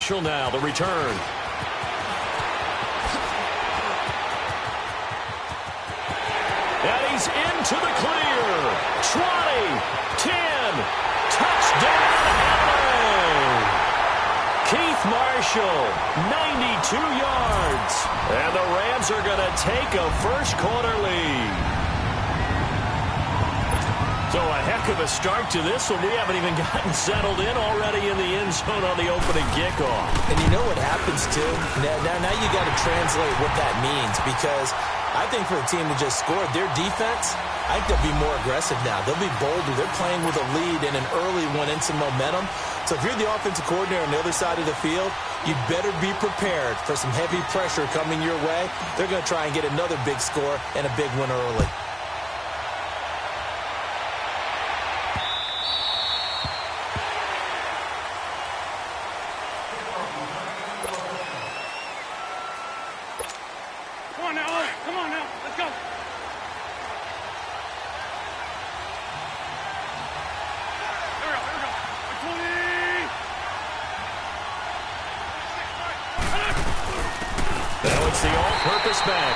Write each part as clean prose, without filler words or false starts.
Marshall now, the return. And he's into the clear. 20, 10, touchdown, LA! Keith Marshall, 92 yards. And the Rams are going to take a first-quarter lead. So a heck of a start to this one. We haven't even gotten settled in already in the end zone on the opening kickoff. And you know what happens, too? Now you got to translate what that means, because I think for the team to just score, their defense, I think they'll be more aggressive now. They'll be bolder. They're playing with a lead and an early one and some momentum. So if you're the offensive coordinator on the other side of the field, you'd better be prepared for some heavy pressure coming your way. They're going to try and get another big score and a big one early.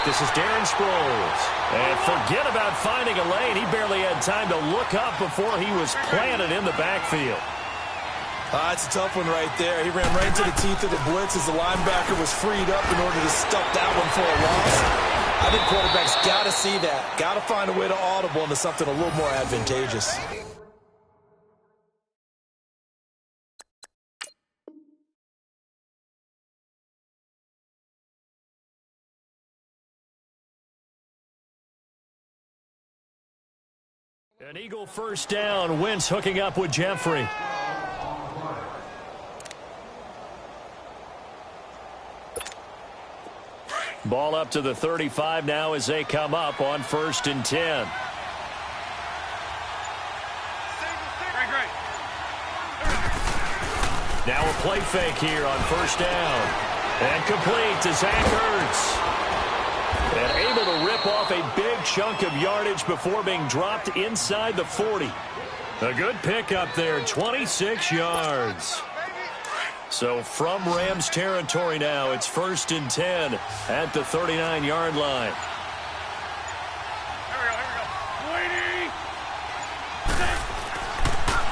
This is Darren Sproles. And forget about finding a lane. He barely had time to look up before he was planted in the backfield. It's a tough one right there. He ran right into the teeth of the blitz as the linebacker was freed up in order to stuff that one for a loss. I think quarterbacks got to see that. Got to find a way to audible into something a little more advantageous. An Eagle first down. Wentz hooking up with Jeffrey. Ball up to the 35 now as they come up on 1st and 10. Now a play fake here on 1st down. And complete to Zack Ertz. And able to rip off a big chunk of yardage before being dropped inside the 40. A good pickup there, 26 yards. So from Rams territory now, it's 1st and 10 at the 39-yard line.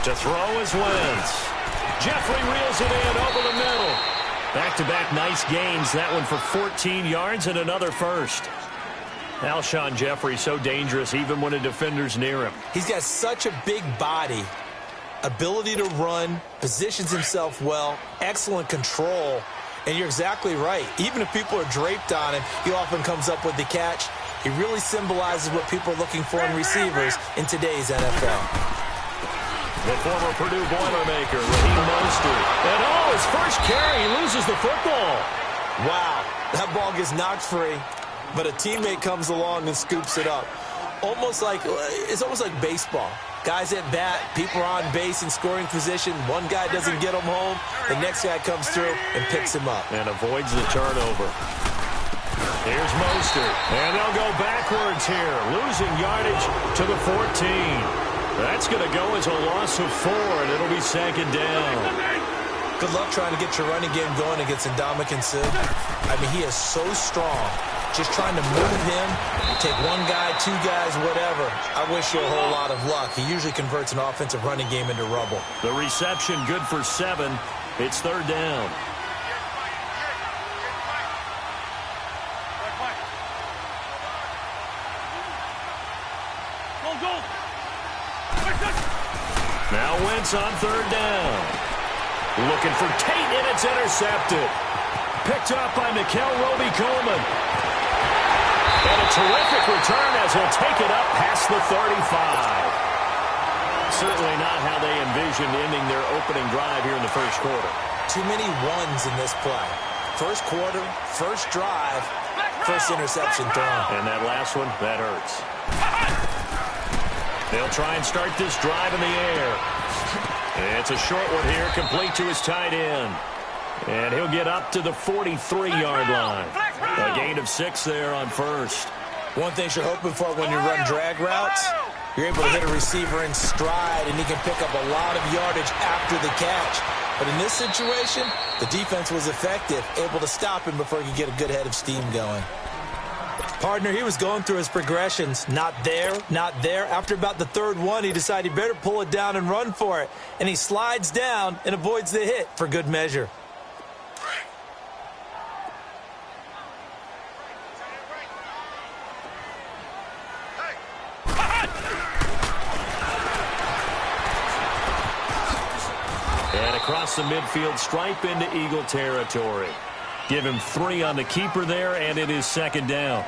To throw is Wentz. Jeffrey reels it in over the middle. Back-to-back nice gains. That one for 14 yards and another first. Alshon Jeffrey so dangerous even when a defender's near him. He's got such a big body, ability to run, positions himself well, excellent control. And you're exactly right. Even if people are draped on him, he often comes up with the catch. He really symbolizes what people are looking for in receivers in today's NFL. The former Purdue Boilermaker, Raheem Mostert. And his first carry, he loses the football. Wow, that ball gets knocked free, but a teammate comes along and scoops it up. It's almost like baseball. Guys at bat, people are on base in scoring position. One guy doesn't get him home. The next guy comes through and picks him up. And avoids the turnover. Here's Mostert. And they'll go backwards here. Losing yardage to the 14. That's going to go as a loss of 4, and it'll be 2nd down. Good luck trying to get your running game going against Ndamukong Suh. I mean, he is so strong. Just trying to move him, take one guy, two guys, whatever. I wish you a whole lot of luck. He usually converts an offensive running game into rubble. The reception good for 7. It's 3rd down. Now Wentz on 3rd down. Looking for Tate, and it's intercepted. Picked up by Mikel Roby-Coleman. And a terrific return as he'll take it up past the 35. Certainly not how they envisioned ending their opening drive here in the 1st quarter. Too many ones in this play. 1st quarter, 1st drive, 1st interception thrown. And that last one, that hurts. They'll try and start this drive in the air. It's a short one here, complete to his tight end. And he'll get up to the 43-yard line. A gain of 6 there on 1st. One thing you're hoping for when you run drag routes, You're able to hit a receiver in stride, and he can pick up a lot of yardage after the catch. But in this situation, the defense was effective, able to stop him before he could get a good head of steam going. Partner, he was going through his progressions. Not there, not there. After about the third one, he decided he better pull it down and run for it. And he slides down and avoids the hit for good measure. And across the midfield stripe into Eagle territory. Give him 3 on the keeper there, and it is second down.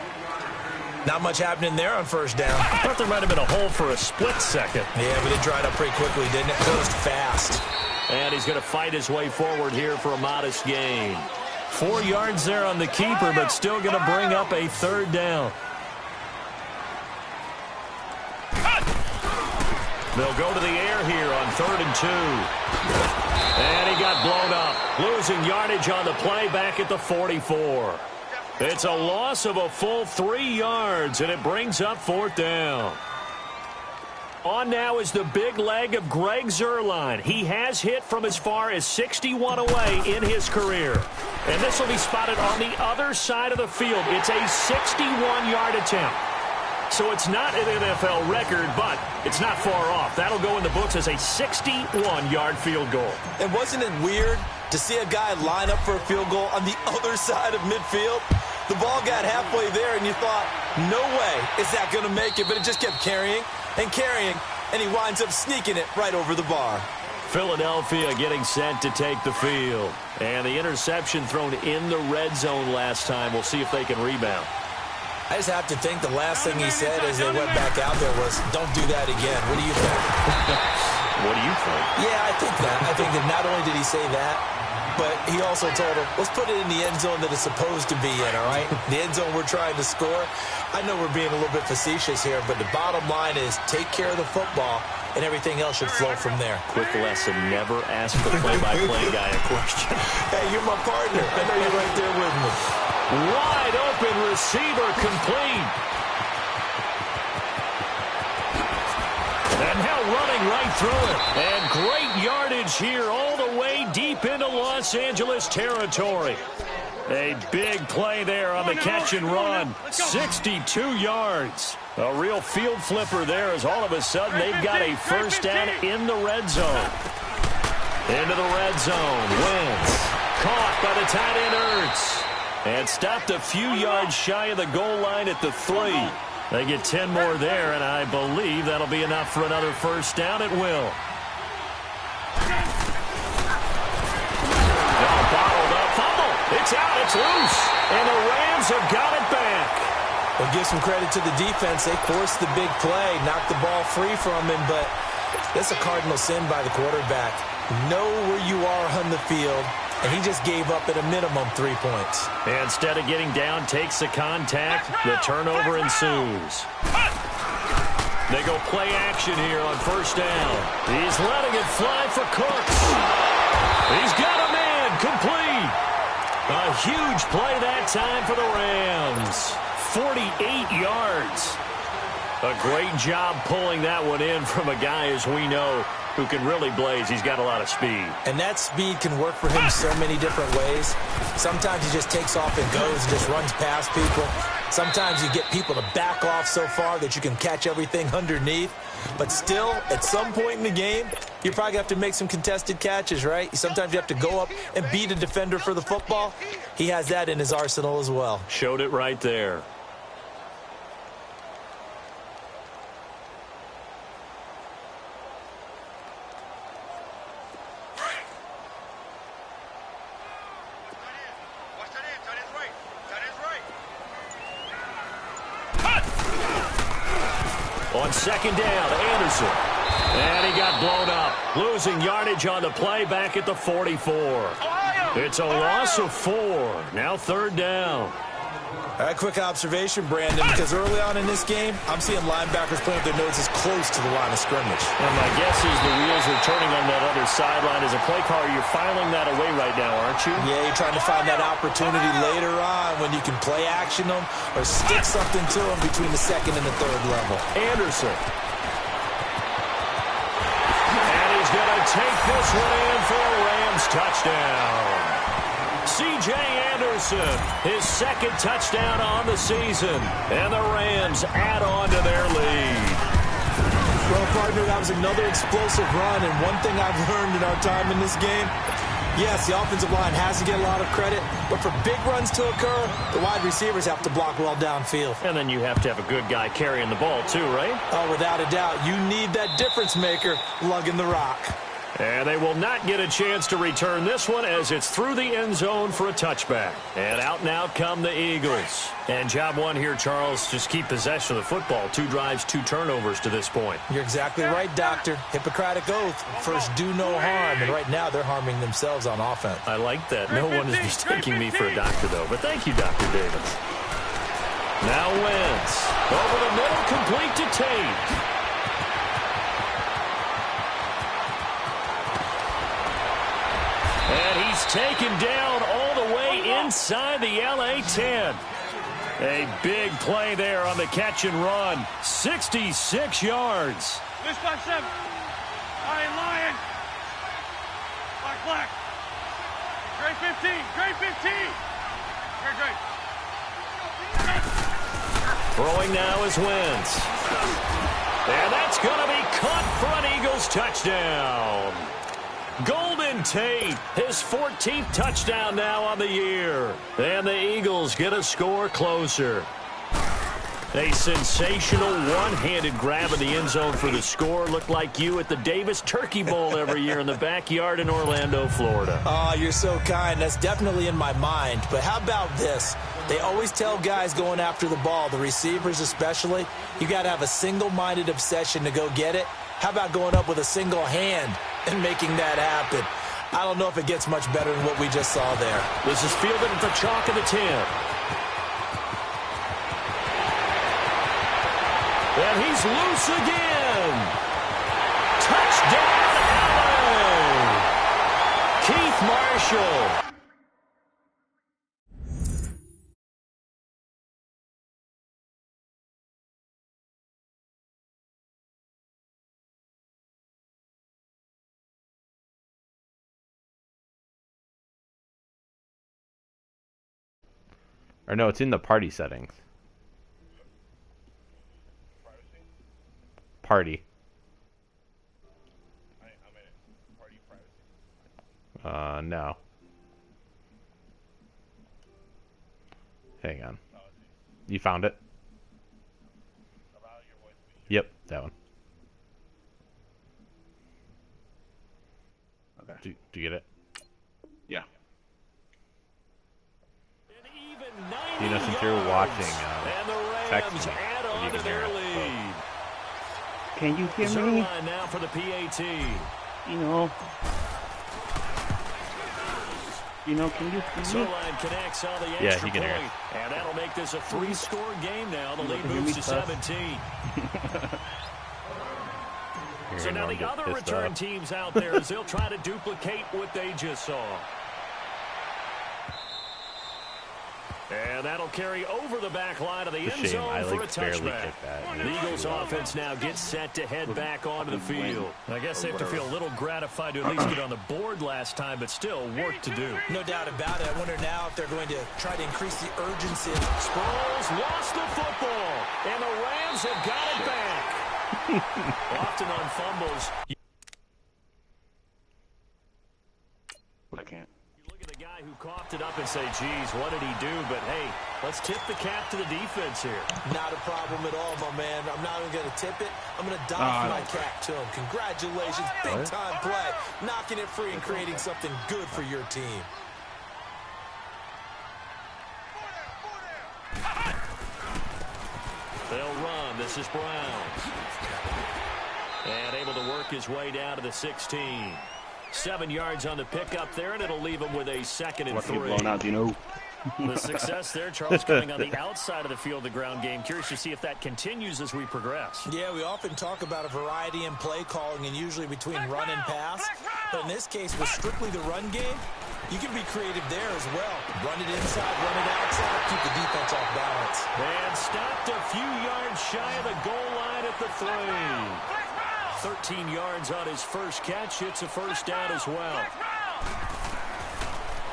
Not much happening there on first down. I thought there might have been a hole for a split second. Yeah, but it dried up pretty quickly, didn't it? Closed fast. And he's going to fight his way forward here for a modest gain. 4 yards there on the keeper, but still going to bring up a third down. They'll go to the air here on 3rd and 2. And he got blown up. Losing yardage on the play back at the 44. It's a loss of a full 3 yards, and it brings up 4th down. On now is the big leg of Greg Zuerlein. He has hit from as far as 61 away in his career. And this will be spotted on the other side of the field. It's a 61-yard attempt. So it's not an NFL record, but it's not far off. That'll go in the books as a 61-yard field goal. And wasn't it weird to see a guy line up for a field goal on the other side of midfield? The ball got halfway there, and you thought, no way is that going to make it. But it just kept carrying and carrying, and he winds up sneaking it right over the bar. Philadelphia getting set to take the field. And the interception thrown in the red zone last time. We'll see if they can rebound. I just have to think the last thing he said as they went back out there was, don't do that again. What do you think? What do you think? Yeah, I think that. I think that not only did he say that, but he also told him, let's put it in the end zone that it's supposed to be in, all right? The end zone we're trying to score. I know we're being a little bit facetious here, but the bottom line is take care of the football, and everything else should flow from there. Quick lesson, never ask the play-by-play guy a question. Hey, you're my partner. I know you're right there with me. Wide open receiver complete. And now running right through it. And great yardage here all the way deep into Los Angeles territory. A big play there on the catch and run. 62 yards. A real field flipper there as all of a sudden they've got a first down in the red zone. Into the red zone. Wentz. Caught by the tight end Ertz. And stopped a few yards shy of the goal line at the 3. They get 10 more there, and I believe that'll be enough for another first down. It will. Bottled up. Fumble. It's out. It's loose. And the Rams have got it back. Well, give some credit to the defense. They forced the big play, knocked the ball free from him, but that's a cardinal sin by the quarterback. Know where you are on the field. And he just gave up at a minimum 3 points. Instead of getting down, takes the contact. The turnover ensues. They go play action here on first down. He's letting it fly for Cooks. He's got a man complete. A huge play that time for the Rams. 48 yards. A great job pulling that one in from a guy, as we know, who can really blaze. He's got a lot of speed. And that speed can work for him so many different ways. Sometimes he just takes off and goes and just runs past people. Sometimes you get people to back off so far that you can catch everything underneath. But still, at some point in the game, you probably have to make some contested catches, right? Sometimes you have to go up and beat a defender for the football. He has that in his arsenal as well. Showed it right there. On second down, Anderson. And he got blown up. Losing yardage on the play back at the 44. It's a loss of 4. Now third down. All right, quick observation, Brandon, because early on in this game, I'm seeing linebackers playing with their noses close to the line of scrimmage. And my guess is the wheels are turning on that other sideline. As a play caller, you're filing that away right now, aren't you? Yeah, you're trying to find that opportunity later on when you can play action them or stick something to them between the second and the third level. Anderson. take this one in for a Rams touchdown. C.J. Anderson, his second touchdown on the season, and the Rams add on to their lead. Well, partner, that was another explosive run, and one thing I've learned in our time in this game, yes, the offensive line has to get a lot of credit, but for big runs to occur, the wide receivers have to block well downfield. And then you have to have a good guy carrying the ball too, right? Oh, without a doubt. You need that difference maker lugging the rock. And they will not get a chance to return this one as it's through the end zone for a touchback. And out come the Eagles. And job one here, Charles, just keep possession of the football. 2 drives, 2 turnovers to this point. You're exactly right, Doctor. Hippocratic oath. First, do no harm. And right now, they're harming themselves on offense. I like that. No one is mistaking me for a doctor, though. But thank you, Dr. Davis. Now Wentz. Over the middle, complete to Tate. And he's taken down all the way inside the LA 10. A big play there on the catch and run. 66 yards. This by 7. Lion. Black. Gray 15. Great. Throwing now is Wentz. And that's going to be caught for an Eagles touchdown. Golden Tate, his 14th touchdown now on the year. And the Eagles get a score closer. A sensational one-handed grab in the end zone for the score. Looked like you at the Davis Turkey Bowl every year in the backyard in Orlando, Florida. Oh, you're so kind. That's definitely in my mind. But how about this? They always tell guys going after the ball, the receivers especially, you got to have a single-minded obsession to go get it. How about going up with a single hand and making that happen? I don't know if it gets much better than what we just saw there. This is fielded at the chalk of the 10. And he's loose again. Touchdown, Allen! Keith Marshall. Or no, it's in the party settings. Party. No. Hang on. You found it? Yep, that one. Okay. Do you get it? Yeah. You know, since you're watching, text me. Add on to their lead. Can you hear me? Now for the PAT. Can you hear me? Zerline connects on the extra yeah, he can point. hear it. And that'll make this a 3-score game now. The lead moves to 17. So now the other return teams out there, as they'll try to duplicate what they just saw. And that'll carry over the back line of the end zone for a touchback. The Eagles offense now gets set to head back onto the field. I guess they have to feel a little gratified to at least get on the board last time, but still work to do. No doubt about it. I wonder now if they're going to try to increase the urgency. Sproles lost the football, and the Rams have got it back. Often on fumbles. I can't. The guy who coughed it up and say, geez, what did he do? But, hey, let's tip the cap to the defense here. Not a problem at all, my man. I'm not even going to tip it. I'm going to doff my cap to him. Congratulations. Big-time play. Knocking it free and creating something good for your team. They'll run. This is Brown. And able to work his way down to the 16. 7 yards on the pickup there, and it'll leave him with a 2nd and 3. Blown out, The success there, Charles, coming on the outside of the field, the ground game. Curious to see if that continues as we progress. Yeah, we often talk about a variety in play calling and usually between run and pass. But in this case, with strictly the run game, you can be creative there as well. Run it inside, run it outside, keep the defense off balance. And stopped a few yards shy of the goal line at the 3. 13 yards on his first catch. It's a first down as well.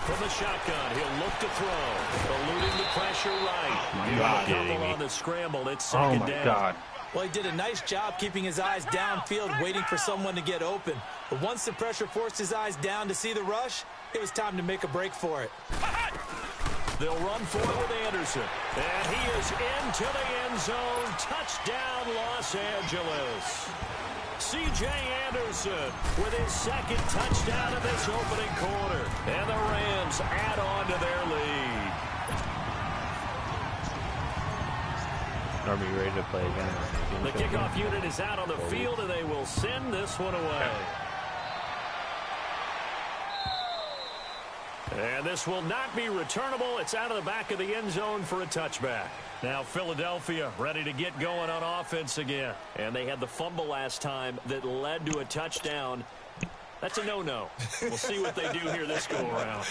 From the shotgun, he'll look to throw. Eluding the pressure right. Give him a couple on the scramble. It's second down. God. Well, he did a nice job keeping his eyes downfield, waiting for someone to get open. But once the pressure forced his eyes down to see the rush, it was time to make a break for it. They'll run for it with Anderson. And he is into the end zone. Touchdown, Los Angeles. C.J. Anderson with his second touchdown of this opening quarter. And the Rams add on to their lead. Are you ready to play again? The kickoff unit is out on the field, and they will send this one away. And this will not be returnable. It's out of the back of the end zone for a touchback. Now Philadelphia ready to get going on offense again. And they had the fumble last time that led to a touchdown. That's a no-no. We'll see what they do here this go-around.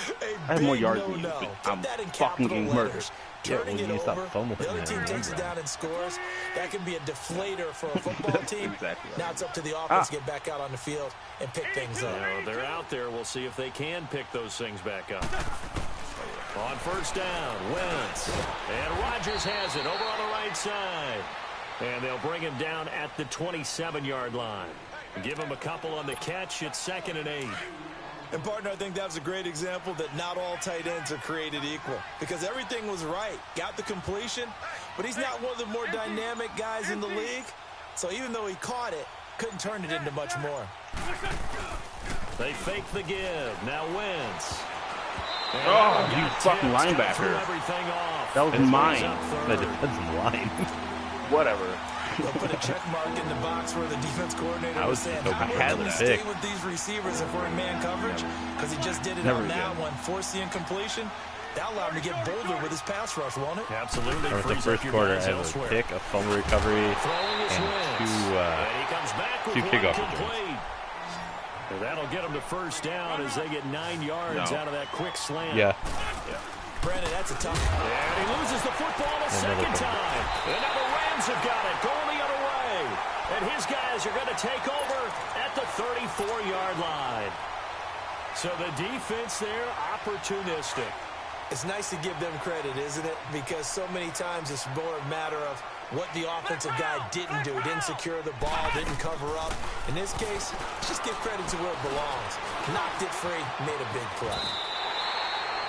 I have more yards than you, but I'm fucking getting murdered. Turning it over, the other team takes it Yeah. down and scores. That can be a deflator for a football team. Exactly. Now it's up to the offense to get back out on the field and pick things up. They're out there. We'll see if they can pick those things back up. On first down, Wentz. And Rodgers has it over on the right side. And they'll bring him down at the 27-yard line. Give him a couple on the catch. It's 2nd and 8. And, partner, I think that was a great example that not all tight ends are created equal. Because everything was right. Got the completion, but he's not one of the more dynamic guys in the league. So even though he caught it, couldn't turn it into much more. They fake the give. Now Wentz. Oh, you fucking linebacker. That was mine. The defensive line. Whatever. They'll put a check mark in the box where the defense coordinator was saying, so how bad can we with stay pick. with these receivers if we're in man coverage? Because he just did it Never on that again. one. Force the incompletion. That allowed him to get bolder with his pass rush, won't it? Absolutely. Or the first quarter, I have a pick, a fumble recovery, and two kickoff returns. And that'll get them to first down as they get 9 yards out of that quick slant. Yeah. Brandon, that's a tough one. And he loses the football a second time. And now the Rams have got it going the other way. And his guys are going to take over at the 34-yard line. So the defense there, opportunistic. It's nice to give them credit, isn't it? Because so many times it's more a matter of what the offensive guy didn't do. Didn't secure the ball, didn't cover up. In this case, just give credit to where it belongs. Knocked it free, made a big play.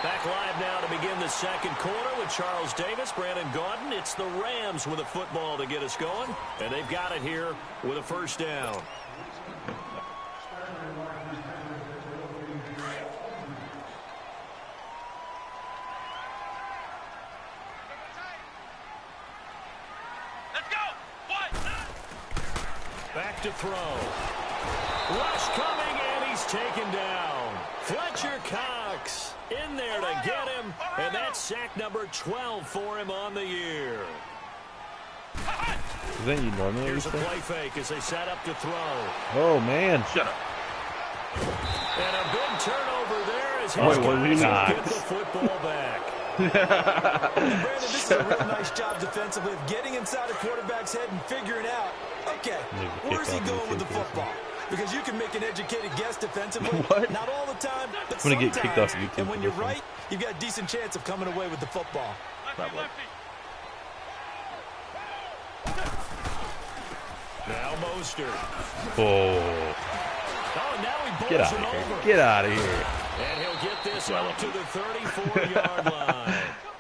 Back live now to begin the second quarter with Charles Davis, Brandon Gaudin. It's the Rams with a football to get us going, and they've got it here with a first down. Back to throw. Rush coming, and he's taken down. Fletcher Cox in there to get him, and that's sack number 12 for him on the year. Isn't you normally Here's a say? play fake as they set up to throw. Oh, man. Shut up. And a big turnover there as his Wait, what do you guys mean? get the football back. And Brandon, this is a real nice job defensively of getting inside a quarterback's head and figuring out, okay, where's he going with the football? Because you can make an educated guess defensively. What? Not all the time, but I'm gonna get sometimes. kicked off YouTube And when you're for this one. right, you've got a decent chance of coming away with the football. Probably. Now Mostert. Oh. Oh, now he Get bowls out him of here. over. Get out of here. And he'll get this out to the 34-yard line.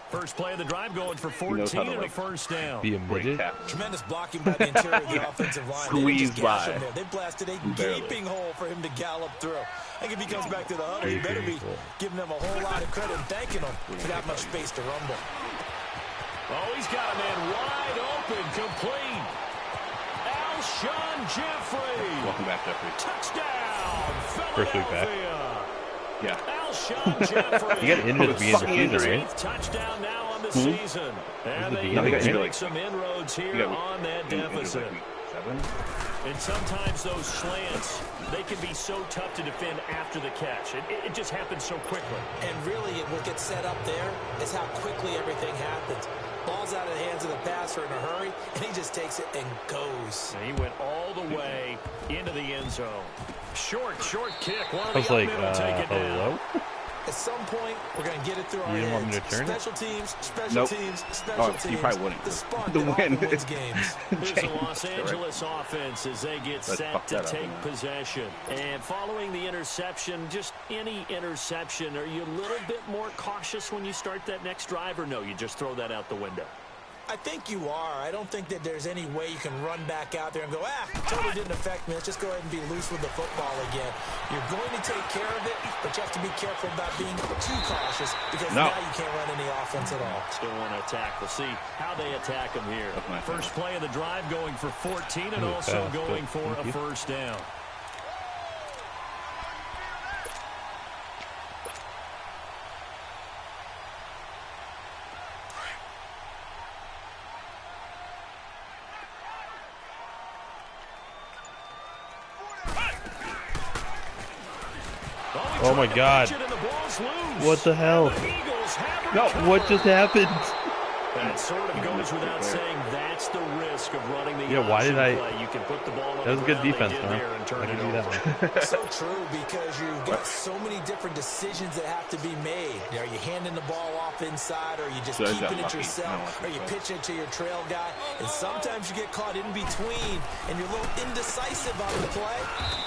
First play of the drive going for 14 and a first down. Be a midget. Tremendous blocking by the interior of the offensive line. Squeezed They didn't just gash by. him there. They blasted a Barely. gaping hole for him to gallop through. I think if he comes back to the huddle, he better be giving them a whole lot of credit and thanking them for that much space to rumble. Oh, he's got a man wide open, complete. Alshon Jeffrey. Welcome back, Jeffrey. Touchdown, First week back. Philadelphia. Yeah. Alshon Jeffrey. You got injured at the beginning of the season, right? 8th touchdown now on the season. And the they beginning of the make season? some inroads You here got on that deficit. like week 7? And sometimes those slants, they can be so tough to defend after the catch. It just happens so quickly. And really, what gets set up there is how quickly everything happens. Ball's out of the hands of the passer in a hurry, and he just takes it and goes. And he went all the way into the end zone. Short kick. One of I was the like, men will take it hello? down. At some point, we're going to get it through our You didn't want me heads. to turn Special teams, special Nope. teams, special teams. You probably wouldn't. The spark The that win. often wins games. Here's the Los Angeles offense as they get set to take possession. And following the interception, just any interception, are you a little bit more cautious when you start that next drive, or no, you just throw that out the window? I think you are. I don't think that there's any way you can run back out there and go, totally didn't affect me. Let's just go ahead and be loose with the football again. You're going to take care of it, but you have to be careful about being too cautious because now you can't run any offense at all. Still want to attack. We'll see how they attack them here. First play of the drive going for 14 and also going for a first down. Oh my God. What the hell? No. What just happened? That sort of goes without saying. That's the risk of running the why did I? play. You can put the ball on That was the good ground defense, man. and turn I can it do that over. one. So true, because you've got so many different decisions that have to be made. Are you handing the ball off inside, or are you just keeping it yourself, or you pitch it to your trail guy? And sometimes you get caught in between, and you're a little indecisive on the play,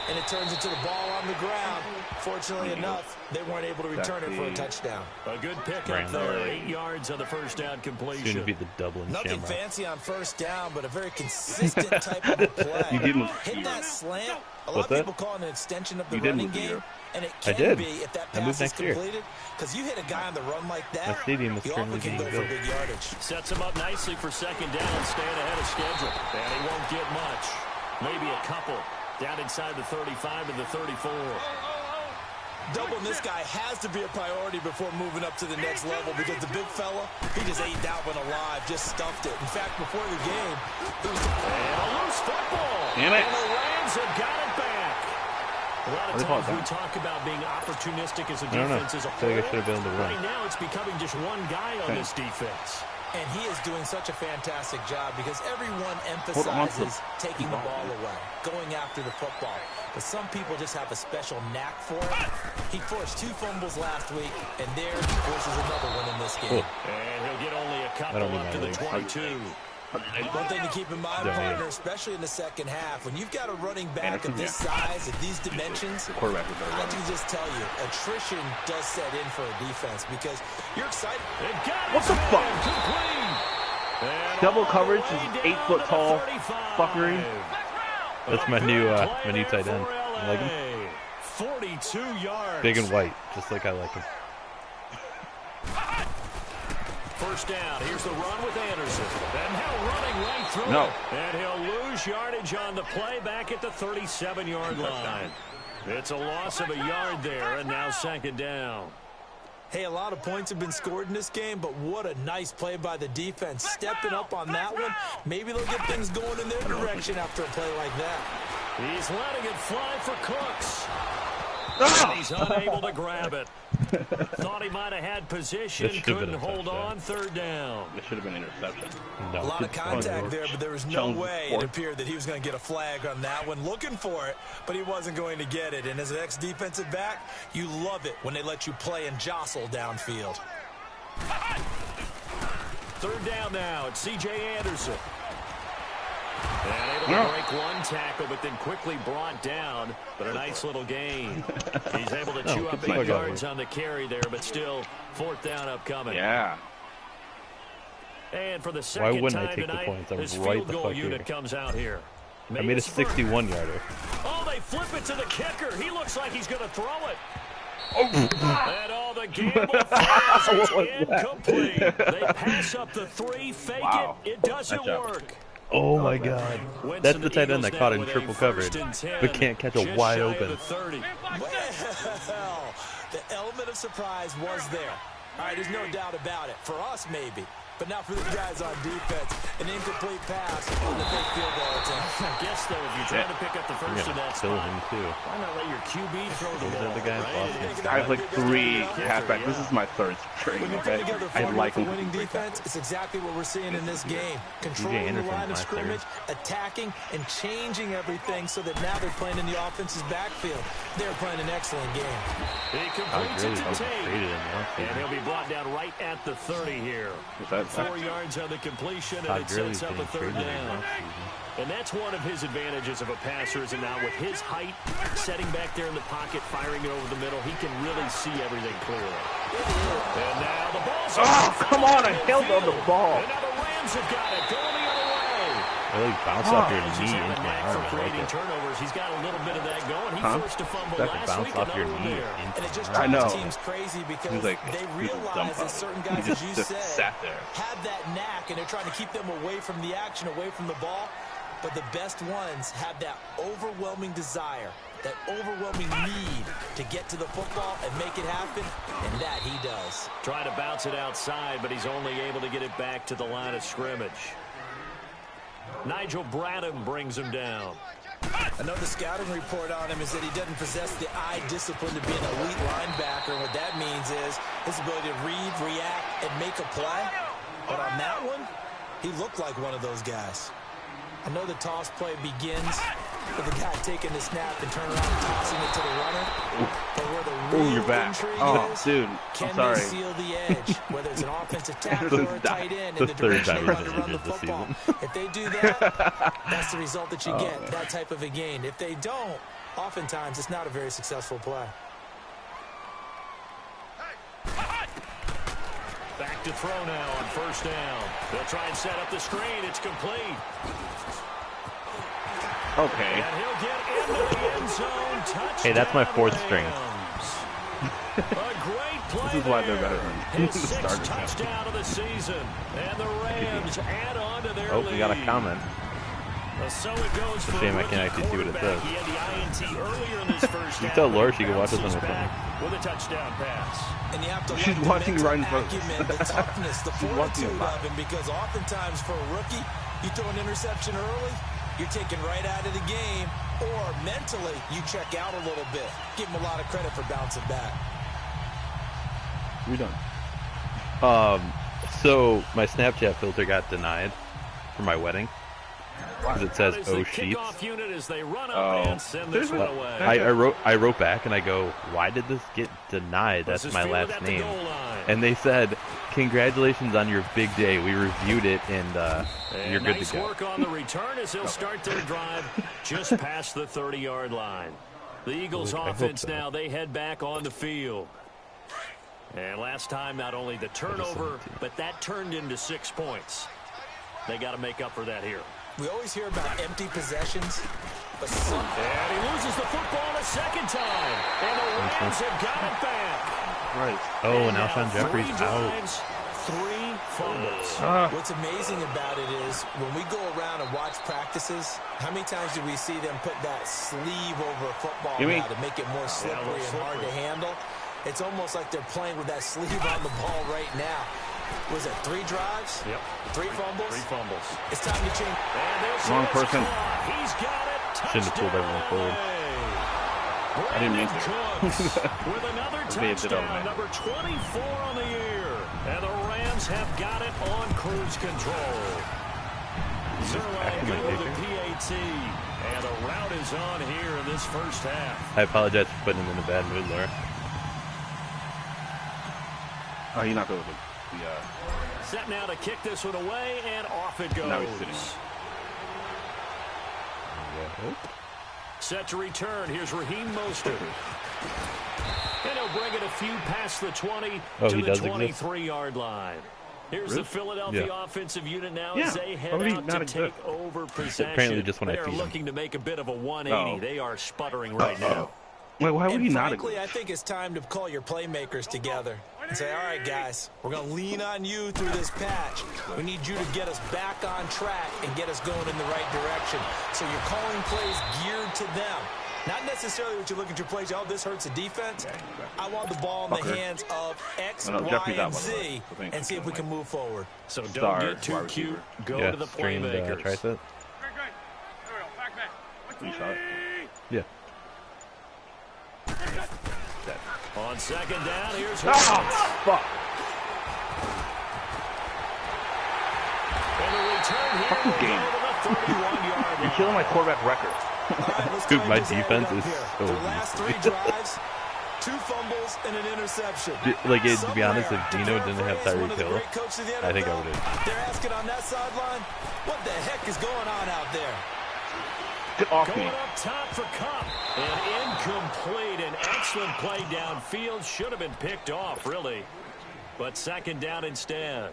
and it turns into the ball on the ground. Fortunately enough, they weren't able to return it for a touchdown. A good pickup there, 8 yards on the first down completion. Soon to be the Dublin Nothing Shamrock. fancy on first down, but a very consistent type of a play. Hit that slant. A lot of people call it an extension of the running game, and it can be if that pass is completed. Because you hit a guy on the run like that, My stadium is you often currently can being go for built. big yardage. Sets him up nicely for second down, staying ahead of schedule. And he won't get much. Maybe a couple. Down inside the 35 to the 34. Doubling this guy has to be a priority before moving up to the next level because the big fella, he just ate that one alive, just stuffed it. In fact, before the game, it was and a loose football. Damn it. And the Rams have got it back. A lot of times we talk about being opportunistic as a defense as a whole. I should have been able to run. Right now it's becoming just one guy on this defense. And he is doing such a fantastic job because everyone emphasizes taking the ball away, going after the football. But some people just have a special knack for it. He forced 2 fumbles last week, and there he forces another one in this game. And he'll get only a couple up to the 22. One thing to keep in mind, partner, especially in the second half, when you've got a running back of this size, at these dimensions, I can just tell you, attrition does set in for a defense because you're excited. What the fuck? Double coverage is 8 foot tall fuckery. That's my new tight end. You like him? 42 yards. Big and white, just like I like him. First down. Here's the run with Anderson. And now running right through it. And he'll lose yardage on the play back at the 37-yard line. It's a loss of a yard there, and now second down. Hey, a lot of points have been scored in this game, but what a nice play by the defense. Stepping up on that one, maybe they'll get things going in their direction after a play like that. He's letting it fly for Cooks. And he's unable to grab it. Thought he might have had position, couldn't hold on, third down. It should have been interception. A lot of contact there, but there was no way it appeared that he was going to get a flag on that one. Looking for it, but he wasn't going to get it. And as an ex-defensive back, you love it when they let you play and jostle downfield. Third down now. It's C.J. Anderson. And able to break one tackle, but then quickly brought down. But a nice little gain. He's able to chew up 8 yards on the carry there, but still fourth down upcoming. Yeah. And for the second time I take tonight, the points? I'm his right field the goal fuck unit here. comes out here. I made a 61-yarder. Oh, they flip it to the kicker. He looks like he's going to throw it. And all the gamble falls. It's incomplete. They pass up the 3, fake it. It doesn't work. Oh my God. That's the tight end that caught in triple coverage, but can't catch a wide open. Well, the element of surprise was there. All right, there's no doubt about it. For us, maybe. But not for the guys on defense. An incomplete pass on the fake field goal attempt. I guess, though, if you're trying to pick up the first in that spot, him too. why not let your QB throw the ball? The guy Right? I have like 3 halfbacks. This is my 3rd string. When you put Okay? together I like for him. winning defense, it's exactly what we're seeing in this game. Controlling the line of scrimmage, attacking, and changing everything so that now they're playing in the offense's backfield. They're playing an excellent game. He completes it to Tate, and he'll be brought down right at the 30 here. 4 yards on the completion, and it sets up a 3rd down. And that's one of his advantages of a passer, is now with his height, setting back there in the pocket, firing it over the middle, he can really see everything clearly. And now the ball's come on, I held on the ball. And now the Rams have got it, going the other way. I like bounce off your He's knee had into the my knack arm. for I like creating it. turnovers. He's got a little bit of that going. He forced a fumble That last bounce week, off your another one knee there. And it just I know. drives teams crazy because He's like, they he's realize that certain guys, He as you just said, sat there. have that knack, and they're trying to keep them away from the action, away from the ball. But the best ones have that overwhelming desire, that overwhelming need to get to the football and make it happen, and that he does. Trying to bounce it outside, but he's only able to get it back to the line of scrimmage. Nigel Bradham brings him down. I know the scouting report on him is that he doesn't possess the eye discipline to be an elite linebacker. What that means is his ability to read, react, and make a play. But on that one, he looked like one of those guys. I know the toss play begins with the guy taking the snap and turning around and tossing it to the runner. But where the real you're back. intrigue is, Dude, can I'm sorry. they seal the edge? Whether it's an offensive tackle or a tight end in the The third direction time they he's want to been run the injured this football. season. If they do that, that's the result that you get, that type of a gain. If they don't, oftentimes it's not a very successful play. Back to throw now on 1st down. They'll try and set up the screen. It's complete. Okay. And he'll get into the end zone. Touchdown. Hey, that's my 4th string. A great play. This is why they're better than His the 6th starters. touchdown of the season. And the Rams add on to their Oh, lead. we got a comment. So it goes for Shame I can't actually see what it says. He had the INT earlier in this first You half. tell Laura she can watch this on her phone. Back with a touchdown pass. And you have to She's love the watching mental right in front of us. acumen, the toughness, the She's watching fortitude a lot. of him, because oftentimes for a rookie, you throw an interception early, you're taken right out of the game, or mentally you check out a little bit. Give him a lot of credit for bouncing back. We're done. So my Snapchat filter got denied for my wedding because it says "Oh Sheets." Unit as they run up and send this one away. I wrote back and I go, "Why did this get denied? That's my last name." And they said, "Congratulations on your big day. We reviewed it and you're good nice to go." work on the return as they'll start their drive just past the 30-yard line. The Eagles offense now, they head back on the field. And last time, not only the turnover, but that turned into 6 points. They got to make up for that here. We always hear about empty possessions, but some... And he loses the football a 2nd time. And the Rams have got it back. Right. Oh, and Alshon Jeffrey's 3 out. drives, 3 fumbles. What's amazing about it is when we go around and watch practices, how many times do we see them put that sleeve over a football now to make it more slippery and hard to handle? It's almost like they're playing with that sleeve on the ball right now. Was it 3 drives? Yep. 3 fumbles? 3 fumbles. It's time to change. Wrong person. He's got it. Shouldn't have pulled everyone forward. I didn't mean to. With another touchdown, number 24 on the year. And the Rams have got it on cruise control. Zerline good with the PAT. And the route is on here in this first half. I apologize for putting him in a bad mood, Laura. Oh, you're not going to Set now to kick this one away, and off it goes. Now he's sitting. Set to return. Here's Raheem Mostert. And he'll bring it a few past the 20 to the 23-yard line. Here's the Philadelphia offensive unit now as they head out to take over possession. Apparently just when they I are feed looking to make a bit of a 180. They are sputtering right now. Wait, why would he not? Frankly, I think it's time to call your playmakers together and say, all right, guys, we're going to lean on you through this patch. We need you to get us back on track and get us going in the right direction. So you're calling plays geared to them. Not necessarily what you look at your plays. Oh, this hurts the defense. I want the ball in the hands of X, Y, and Z and see if we can move forward. So don't get too cute. Go to the playmakers. Tricep. You shot it? Yeah. On second down, here's fuck. And the return here Fucking game. You're killing my quarterback record. Right, Dude, my defense is so the last 3 drives, 2 fumbles and an interception. Like, to be honest, if Dino didn't have Tyreek Hill, I think I would have. They're asking on that sideline, what the heck is going on out there? Get off me. Going up top for Cup. And incomplete. An excellent play downfield. Should have been picked off, really. But second down instead.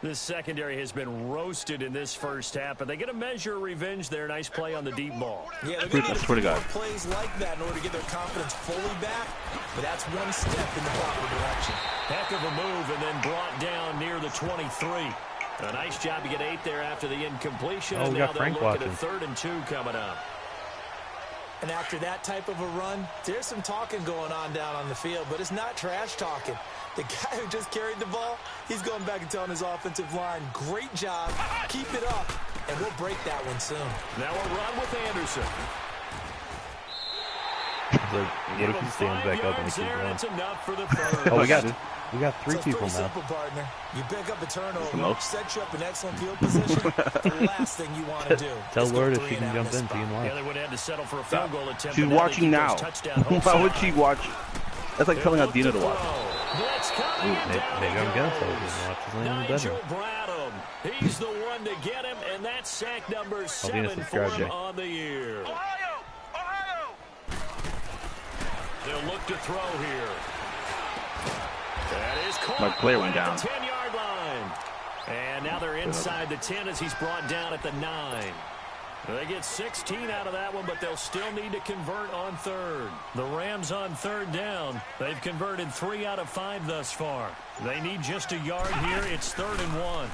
This secondary has been roasted in this first half, but they get a measure of revenge there. Nice play on the deep ball. Yeah, they're going to swear to God. plays like that in order to get their confidence fully back, but that's one step in the proper direction. Heck of a move, and then brought down near the 23. A nice job to get 8 there after the incompletion. Oh, we got now Frank they'll look watching. at a 3rd and 2 coming up. And after that type of a run, there's some talking going on down on the field, but it's not trash talking. The guy who just carried the ball, he's going back and telling his offensive line, great job, keep it up, and we'll break that one soon. Now a run with Anderson. Like, what if he stands back up and he keeps there, going? that's enough for the 3rd. Oh, we got 3 So it's people pretty now. simple, partner. You pick up a turnover, most. set you up in excellent field position. The last thing you want to do Tell is Laura go if she 3 can and out jump of in, this see him spot. Yeah, live. they would have had to settle for a field goal attempt. She's but now they watching keep now. those touchdown hopes Why would alive. she watch? That's like telling Dino to watch. Blitz coming and down Maybe he I'm gonna tell goes. him to watch his name in the Nigel bedroom. Bradham. He's the one to get him, and that's sack number 7 for subscribe, him Jay. on the year. They'll look to throw here. That is caught. My player went right down. at the 10-yard line. And now they're inside the 10 as he's brought down at the 9. They get 16 out of that one, but they'll still need to convert on 3rd. The Rams on 3rd down. They've converted 3 out of 5 thus far. They need just a yard here. It's 3rd and 1.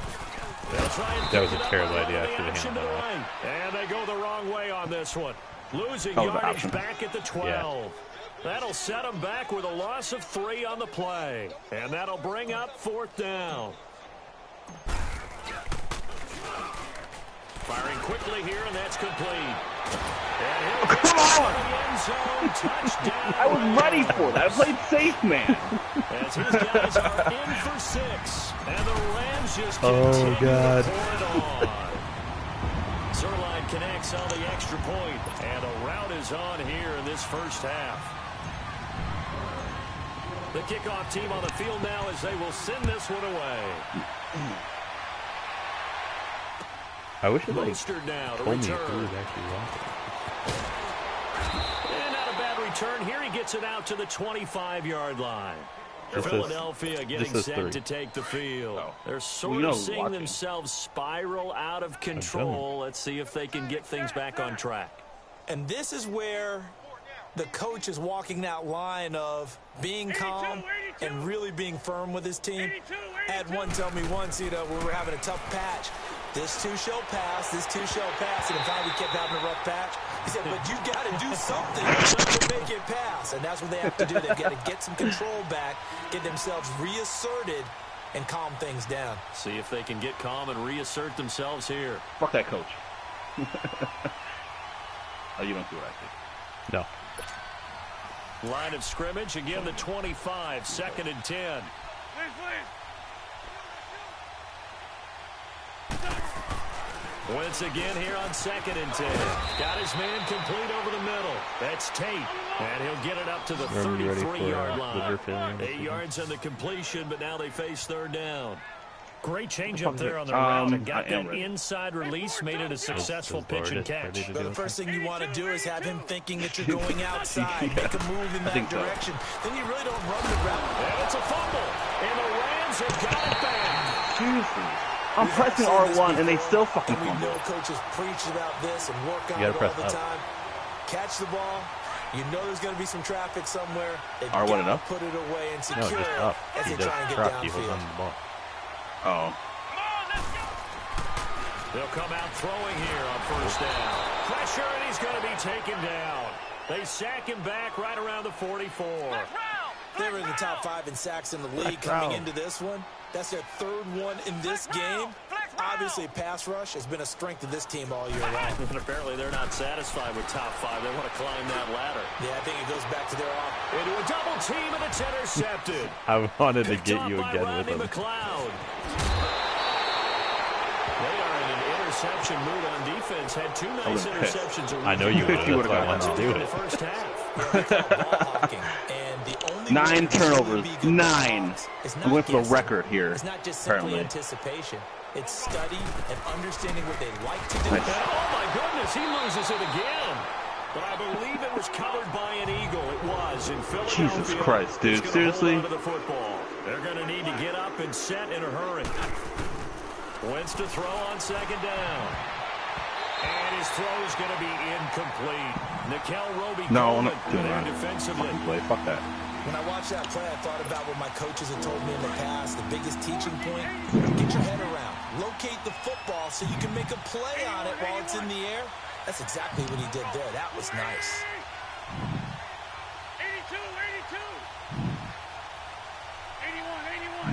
They'll try and That was pick a it up terrible and idea. I run the should have action handled to that right. And they go the wrong way on this one. Losing Oh, the yardage option. back at the 12. That'll set them back with a loss of 3 on the play. And that'll bring up 4th down. Firing quickly here, and that's complete. And he'll Come on! the end zone. Touchdown. I was ready for that. I played safe, man. As his guys are in for 6. And the Rams just Oh, continue God. to pour it on. Zerline connects on the extra point, and a rout is on here in this first half. The kickoff team on the field now as they will send this one away. I wish it like Mostert now to told me if he return. was actually watching. And not a bad return. Here he gets it out to the 25-yard line. Just Philadelphia getting says set 3. to take the field. Oh. They're sort Well, you of know seeing watching. themselves spiral out of control. Let's see if they can get things back on track. And this is where the coach is walking that line of being calm and really being firm with his team. I had one tell me once, you know, we were having a tough patch. This too shall pass, this too shall pass. And in fact, we kept having a rough patch. He said, but you got to do something to make it pass. And that's what they have to do. They've got to get some control back, get themselves reasserted, and calm things down. See if they can get calm and reassert themselves here. Fuck that coach. Oh, you don't do what I think. No. Line of scrimmage, again the 25, 2nd and 10. Once again here on 2nd and 10. Got his man complete over the middle. That's Tate. And he'll get it up to the 33-yard line. 8 yards on the completion, but now they face 3rd down. Great change up there on the route and got that inside release, made it a successful pitch and catch. But the first thing you want to do is have him thinking that you're going outside, make a move in that direction. Then you really don't run the route. And it's a fumble, and the Rams have got it back. Seriously. I'm pressing R1 and they still fucking And we fumble. know coaches preach about this and work on You it gotta all press the up. time. Catch the ball. You know there's going to be some traffic somewhere. They've R1 got enough? to put it away and No, secure just it up. as He they does try and get truck. He holds downfield. on the ball. Oh. They'll come out throwing here on 1st down. pressure, and he's going to be taken down. They sack him back right around the 44. They were in the top 5 in sacks in the league coming into this one. That's their 3rd one in this game. Obviously, pass rush has been a strength of this team all year long. And apparently they're not satisfied with top 5. They want to climb that ladder. Yeah, I think it goes back to their off. Into a double team, and it's intercepted. I wanted to get you again with him. McLeod. They are in an interception mood on defense. Had 2 nice interceptions. I know you would. That's why I wanted to do it. First half. Ball hawking, and the only 9 turnovers. 9. We went for a record here. It's not just simply anticipation. It's study and understanding what they like to do. And, oh, my goodness, he loses it again. But I believe it was covered by an Eagle. It was in Philadelphia. Jesus Christ, dude. Seriously? The football. They're going to need to get up and set in a hurry. Wentz to throw on 2nd down. And his throw is going to be incomplete. Nickel Roby there defensively. Play. Fuck that. When I watched that play, I thought about what my coaches had told me in the past. The biggest teaching point, get your head around. Locate the football so you can make a play on it while it's in the air. That's exactly what he did there. That was nice. 82, 82. 81, 81.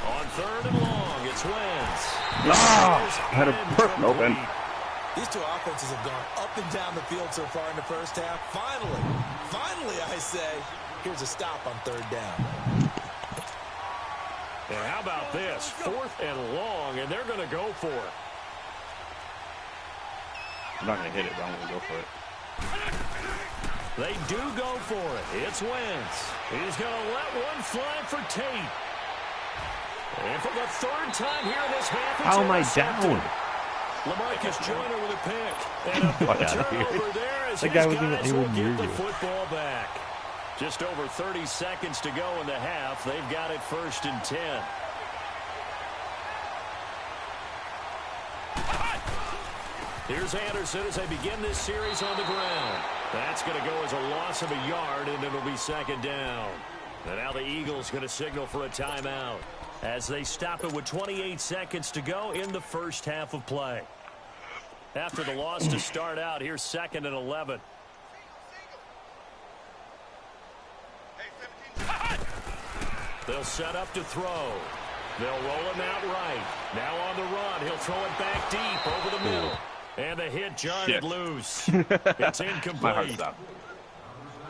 On 3rd and long, it's Wentz. Had a perfect open. These 2 offenses have gone up and down the field so far in the first half. Finally, I say, here's a stop on 3rd down. And how about this? 4th and long, and they're going to go for it. I'm not going to hit it, but I'm going to go for it. They do go for it. It's Wentz. He's going to let one fly for Tate. And for the 3rd time here in this half, how am I down? LaMarcus Joyner with a pick. And a big turnover there as that guy his wasn't guys even will near get the you. football back. Just over 30 seconds to go in the half. They've got it 1st and 10. Here's Anderson as they begin this series on the ground. That's going to go as a loss of a yard, and it'll be 2nd down. And now the Eagles going to signal for a timeout as they stop it with 28 seconds to go in the first half of play. After the loss to start out, here's 2nd and 11. They'll set up to throw. They'll roll him out right. Now on the run. He'll throw it back deep over the middle. And the hit jarred loose. It's incomplete. My heart stopped.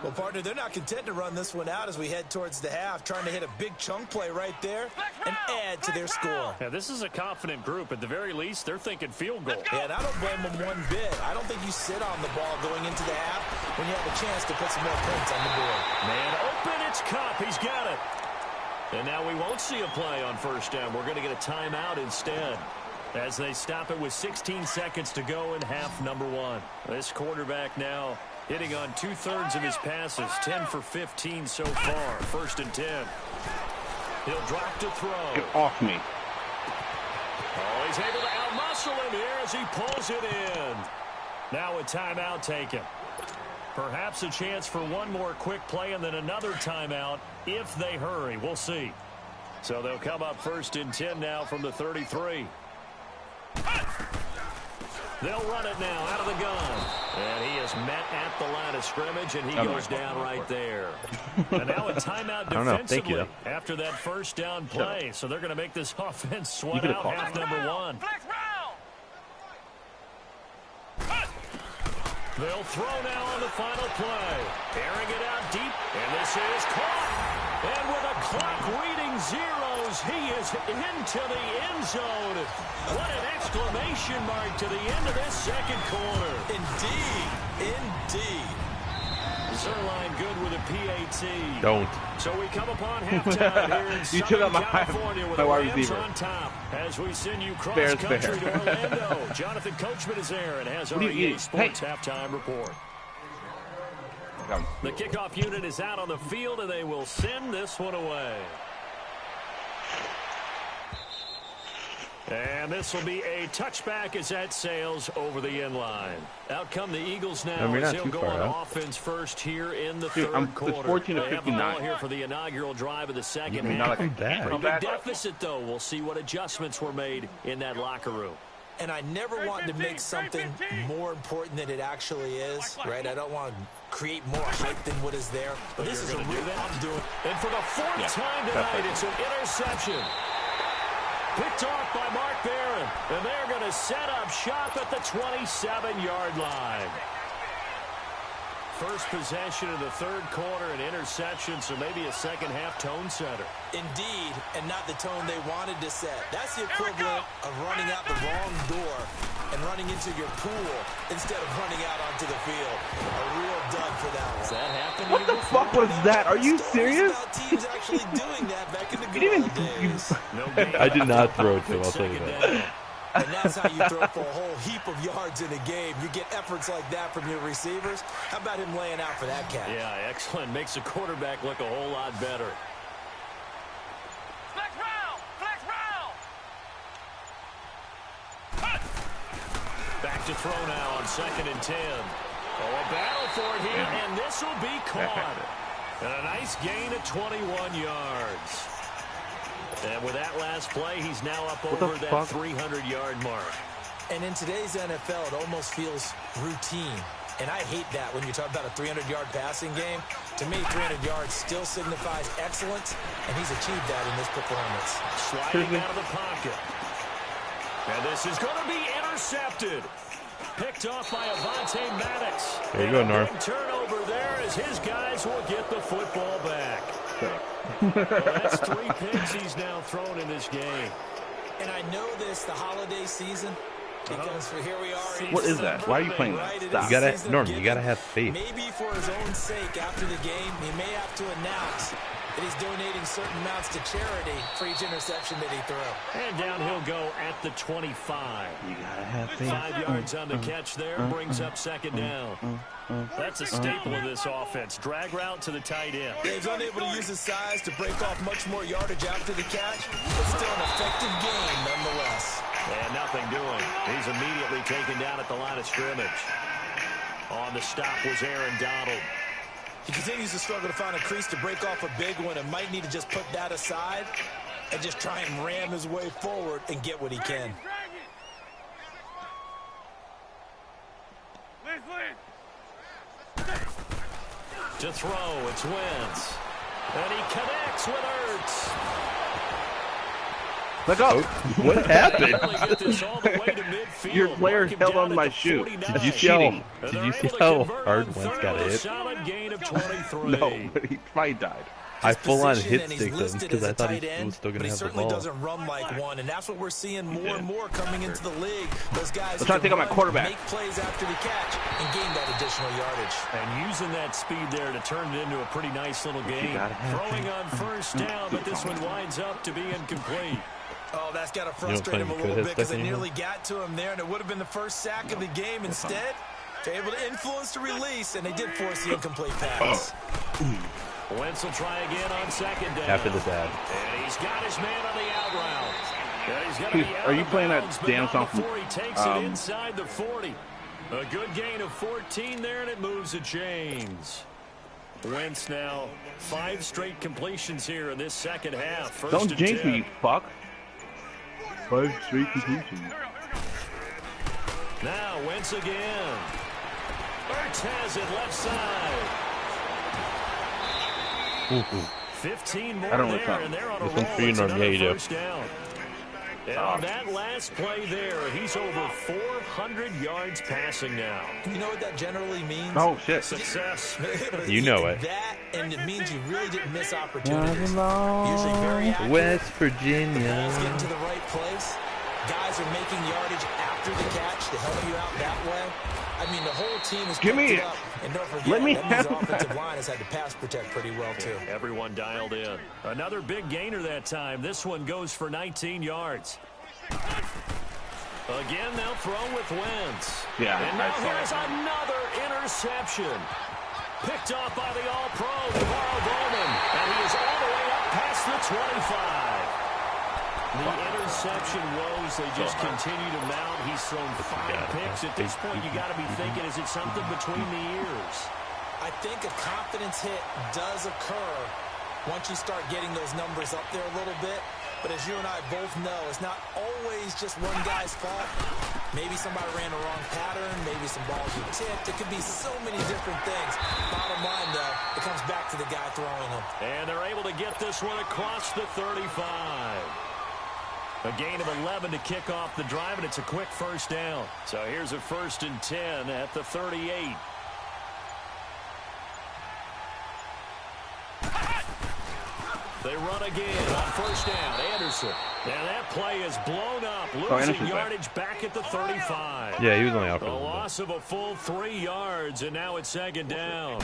Well, partner, they're not content to run this one out as we head towards the half, trying to hit a big chunk play right there and add to their score. Yeah, this is a confident group. At the very least, they're thinking field goal. Yeah, and I don't blame them one bit. I don't think you sit on the ball going into the half when you have a chance to put some more points on the board. Man open, it's Cup. He's got it. And now we won't see a play on 1st down. We're going to get a timeout instead as they stop it with 16 seconds to go in half number 1. This quarterback now hitting on 2/3 of his passes, 10 for 15 so far. 1st and 10. He'll drop to throw. Get off me. Oh, he's able to outmuscle him here as he pulls it in. Now a timeout taken. Perhaps a chance for one more quick play and then another timeout if they hurry. We'll see. So they'll come up 1st and 10 now from the 33. They'll run it now out of the gun. And he is met at the line of scrimmage, and he goes down right there. And now a timeout defensively after that 1st down play. So they're going to make this offense sweat out half number 1. They'll throw now on the final play. Airing it out deep, and this is caught. And with a clock reading zeros, he is into the end zone. What an exclamation mark to the end of this 2nd quarter. Indeed. Zerline good with a PAT. Don't. So we come upon halftime here in Southern California with the Rams on top as we send you cross-country to Orlando. Jonathan Coachman is there and has our EA Sports halftime report. The kickoff unit is out on the field, and they will send this one away. And this will be a touchback as that sails over the end line. Out come the Eagles now as he'll go on offense first here in the third quarter. It's 14 to 59. They have the ball here for the inaugural drive of the second half. Not like that. A big deficit, though. We'll see what adjustments were made in that locker room. And I never want to make something more important than it actually is, right? I don't want to create more hype than what is there. But this is a real I'm doing. And for the fourth time tonight, it's an interception. Picked off by Mark Barron. And they're going to set up shop at the 27-yard line. First possession of the third quarter, an interception, so maybe a second-half tone setter. Indeed, and not the tone they wanted to set. That's the equivalent of running out the wrong door and running into your pool instead of running out onto the field. A real dud for that one. Does that happen? What the fuck was that? Are you serious? About teams actually doing that back in the good old days. I did not throw to him, I'll tell you that. And that's how you throw for a whole heap of yards in a game. You get efforts like that from your receivers. How about him laying out for that catch? Yeah, excellent. Makes the quarterback look a whole lot better. Flex round! Flex round! Back to throw now on 2nd and 10. Oh, a battle for it here, and this will be caught. And a nice gain of 21 yards. And with that last play, he's now up over that 300-yard mark. And in today's NFL, it almost feels routine. And I hate that when you talk about a 300-yard passing game. To me, 300 yards still signifies excellence, and he's achieved that in this performance. Sliding out of the pocket. And this is going to be intercepted. Picked off by Avonte Maddox. There you go, North. Big turnover there as his guys will get the football back. Well, that's 3 picks he's now thrown in this game. And I know this, the holiday season, because for here we are. What is that? Why are you playing that? Stop. You gotta, Norm, you gotta have faith. Maybe for his own sake, after the game, he may have to announce that he's donating certain amounts to charity for each interception that he throws. And down he'll go at the 25. You gotta have faith. 5 yards on the catch there, brings up 2nd down. That's a staple of this offense. Drag route to the tight end. He's unable to use his size to break off much more yardage after the catch, but still an effective game nonetheless. And nothing doing. He's immediately taken down at the line of scrimmage. On the stop was Aaron Donald. He continues to struggle to find a crease to break off a big one and might need to just put that aside and just try and ram his way forward and get what he can. To throw, it's Wentz. And he connects with Ertz. Let go. What happened? Your player held on my shoe. Did you see how hard Wentz got hit? No, but he probably died. I full-on hit sticked him because I thought he was still going to have the ball. He doesn't run like one, and that's what we're seeing more and more coming into the league. Those guys trying to take out my quarterback. Make plays after the catch and gain that additional yardage. And using that speed there to turn it into a pretty nice little game. Throwing on 1st down, but this one winds up to be incomplete. Oh, that's got to frustrate him a little bit because they nearly got to him there, and it would have been the first sack of the game. Instead, they're able to influence the release, and they did force the incomplete pass. Wentz will try again on 2nd down. After the dad. And he's got his man on the out route. And he's gonna be Are you playing that bounds, damn song from, he takes it inside the 40. A good gain of 14 there, and it moves the chains. Wentz now 5 straight completions here in this second half. First don't and jinx 10. me, you fuck. 5 straight completions. Now Wentz again. Ertz has it left side. 15 more there, and they're on a roll. It's another first down. And on that last play there, he's over 400 yards passing now. You know what that generally means? Oh, shit. Success. You know it. That, and it means you really didn't miss opportunities. Usually very accurate. West Virginia. He's getting to the right place. Guys are making yardage after the catch to help you out that way. I mean, the whole team is Give me it it. up. And don't forget, Let me that have means the offensive line has had to pass protect pretty well, too. Everyone dialed in. Another big gainer that time. This one goes for 19 yards. Again, they'll throw with Wentz. Yeah, and now here's another interception. Picked off by the All-Pro, Navarro Bowman. And he is all the way up past the 25. The interception woes, they just continue to mount. He's thrown 5 picks. At this point, you got to be thinking, is it something between the ears? I think a confidence hit does occur once you start getting those numbers up there a little bit. But as you and I both know, it's not always just one guy's fault. Maybe somebody ran the wrong pattern. Maybe some balls were tipped. It could be so many different things. Bottom line, though, it comes back to the guy throwing them. And they're able to get this one across the 35. A gain of 11 to kick off the drive, and it's a quick first down. So here's a 1st and 10 at the 38. They run again on 1st down. Anderson. And that play is blown up. Losing yardage back at the 35. Yeah, he was only out for a loss of a full 3 yards, and now it's 2nd down.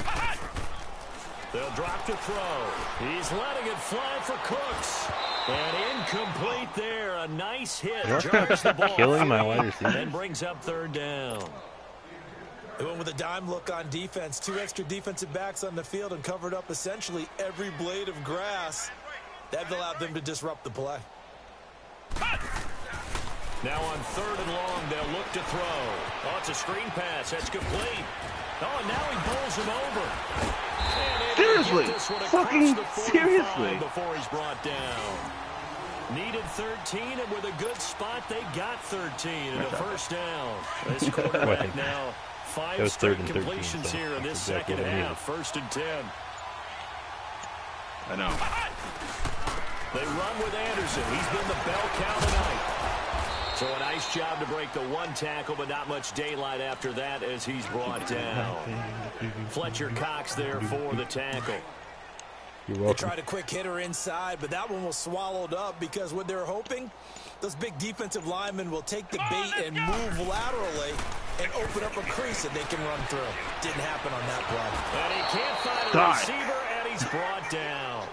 They'll drop to throw. He's letting it fly for Cooks. And incomplete there. A nice hit. Jerks the ball. Killing my wide receiver. And brings up 3rd down. They went with a dime look on defense. 2 extra defensive backs on the field and covered up essentially every blade of grass. That allowed them to disrupt the play. Now on 3rd and long, they'll look to throw. Oh, it's a screen pass. That's complete. Oh, and now he bowls him over. Seriously, fucking seriously. Before he's brought down. Needed 13, and with a good spot, they got 13 and a 1st down. This quarterback now 5 straight completions here in this second half. 1st and 10. I know. They run with Anderson. He's been the bell cow tonight. So a nice job to break the 1 tackle, but not much daylight after that as he's brought down. Fletcher Cox there for the tackle. They tried a quick hitter inside, but that one was swallowed up because what they're hoping, those big defensive linemen will take the bait and move laterally and open up a crease that they can run through. Didn't happen on that play. And he can't find a receiver, and he's brought down.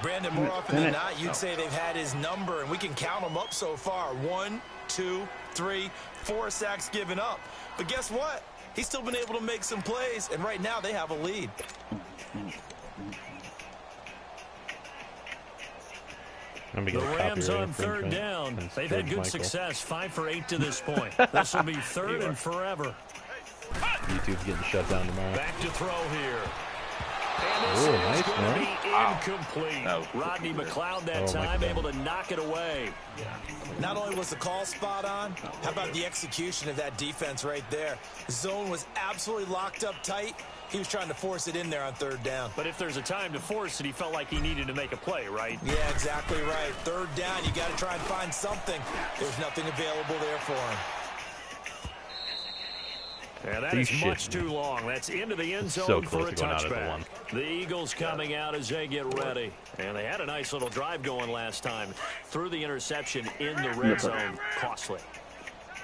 Brandon, more often than not, you'd say they've had his number, and we can count them up so far. 1, 2, 3, 4 sacks given up. But guess what? He's still been able to make some plays, and right now they have a lead. The Rams on 3rd down. They've had good success. 5 for 8 to this point. This will be 3rd and forever. YouTube's getting shut down tomorrow. Back to throw here. And this is going to be incomplete. Rodney McLeod that time able to knock it away. Not only was the call spot on, how about the execution of that defense right there? The zone was absolutely locked up tight. He was trying to force it in there on 3rd down. But if there's a time to force it, he felt like he needed to make a play, right? Yeah, exactly right. 3rd down, you got to try and find something. There's nothing available there for him. Yeah, that is much too long. That's into the end zone for a touchback. The Eagles coming out as they get ready. And they had a nice little drive going last time. Threw the interception in the red zone. Costly.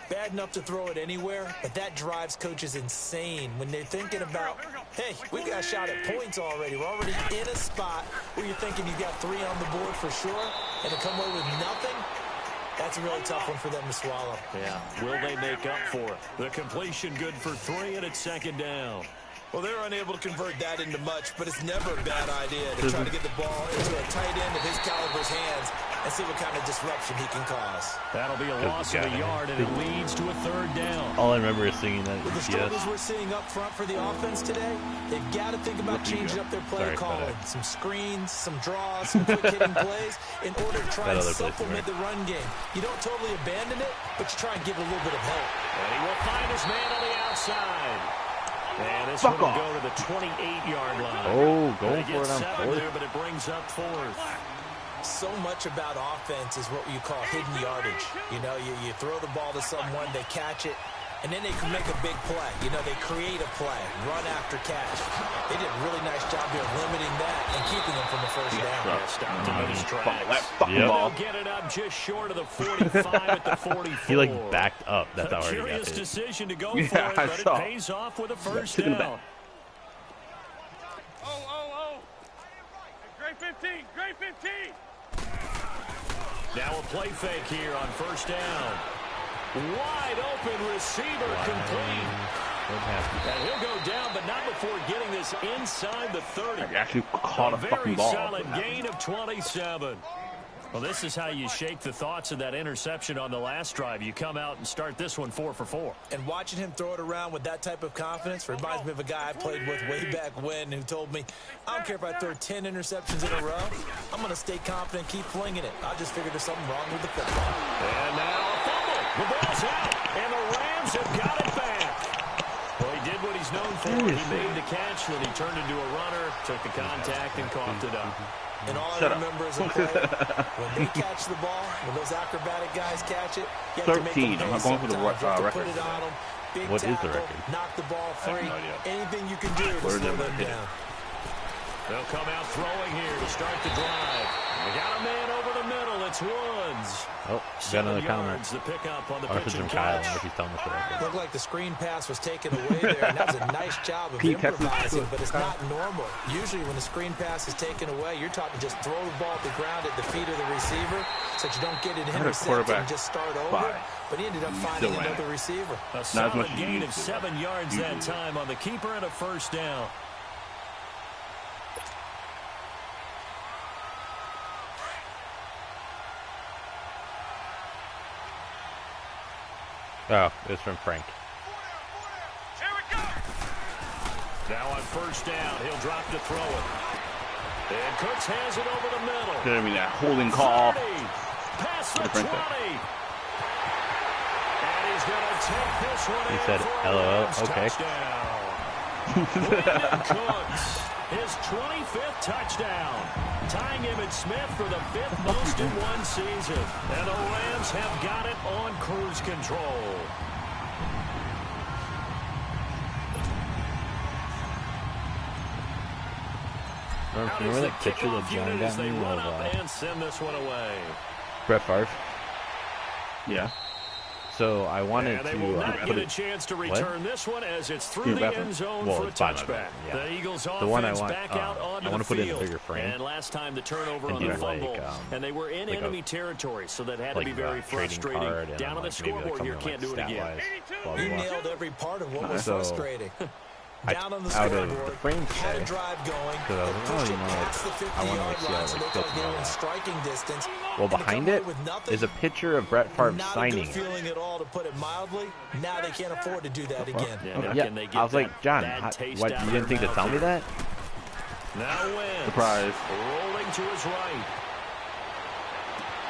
Bad enough to throw it anywhere, but that drives coaches insane when they're thinking about, hey, we've got a shot at points already. We're already in a spot where you're thinking you've got 3 on the board for sure, and to come away with nothing, that's a really tough one for them to swallow. Yeah, will they make up for it? The completion good for 3, and it's 2nd down. Well, they're unable to convert that into much, but it's never a bad idea to try to get the ball into a tight end of his caliber's hands and see what kind of disruption he can cause. That'll be a loss of a yard, and it leads to a 3rd down. All I remember is singing that. With the struggles we're seeing up front for the offense today, they've got to think about changing up their play calling. Some screens, some draws, some quick-hitting plays in order to try and supplement the run game. You don't totally abandon it, but you try and give it a little bit of help. And he will find his man on the outside. And this one will go to the 28-yard line. Oh, going for it on 4th. There, but it brings up 4th. So much about offense is what you call hidden yardage. You know, you throw the ball to someone, they catch it, and then they can make a big play. You know, they create a play, run after catch. They did a really nice job here limiting that and keeping them from the 1st down. Stopped him in his tracks. They'll get it up just short of the 45 at the 44. He, like, backed up. That's how hard he got Curious hit. decision to go for it, but it pays off with a 1st down. Great 15, great 15. Now a play fake here on 1st down. Wide open receiver complete. And he'll go down, but not before getting this inside the 30. I actually caught a fucking ball. Very solid gain of 27. Well, this is how you shake the thoughts of that interception on the last drive. You come out and start this one 4 for 4. And watching him throw it around with that type of confidence reminds me of a guy I played with way back when who told me, I don't care if I throw 10 interceptions in a row. I'm going to stay confident, keep flinging it. I just figured there's something wrong with the football. And now a fumble. The ball's out, and the Rams have got it back. Well, he did what he's known for. He made the catch, then he turned into a runner, took the contact, and coughed it up. And all I remember as a player, when they catch the ball, when those acrobatic guys catch it, you have 13. to make them I'm not going for the record. put it on them. Big What is tackle, the record? knock the ball free. No idea. Anything you can do to slow them down. They'll come out throwing here to start the drive. They got a man over the middle. It's Woods. Oh, got another comment. The pickup on the Or if it's pitch from and Kyle, catch. if he's telling us the record. Looked like the screen pass was taken away there, and that was a nice job of improvising, but it's not normal. Usually when the screen pass is taken away, you're taught to just throw the ball at the ground at the feet of the receiver so that you don't get it intercepted and just start over. But he ended up finding another receiver. A solid gain of 7 yards that time on the keeper and a first down. Oh, it was from Frank. Here we go. Now on first down, he'll drop to throw it. And Cooks has it over the middle. I mean, that holding call. 30, past the 20. And he's going to take this one He in said, for a LOL, Rams okay. touchdown. Brandon Cooks, his 25th touchdown, tying him and Smith for the 5th most in one season. And the Rams have got it on cruise control. Remember that picture that John got me run of up and send this one away. Brett Favre? Yeah. So I wanted And they to will not put get a it. chance to return this one as it's through the end zone Well, for a it's by my touchback. bad, yeah. The Eagles The one I offense want, back out onto I want the to put it in a field. bigger frame. And last time the turnover And on the do like, fumble, and they were in like enemy territory, so that had to like be very trading frustrating. card and Down on the like maybe like scoreboard here, something can't like do it again. stat-wise, blah, You blah, blah. nailed every part of what was So, frustrating. Down on the out of scoreboard, the frame had today, a drive going, because I was like, pushed oh, it past the I want to 50-yard see how line, it so like looked fits like in they all were in that. striking distance. Well, And to behind come it away with nothing, is a picture of Brett Favre not signing a good it. feeling at all, to put it mildly. Now they can't afford to do that again. Now Yeah, can they get I was like, that John, bad taste what? out You of didn't think their to tell me mouth that? Now wins. Surprise. Rolling to his right.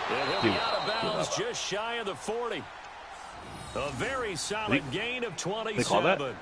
And he'll be Dude. out of bounds just shy of the 40. A very solid gain of 27.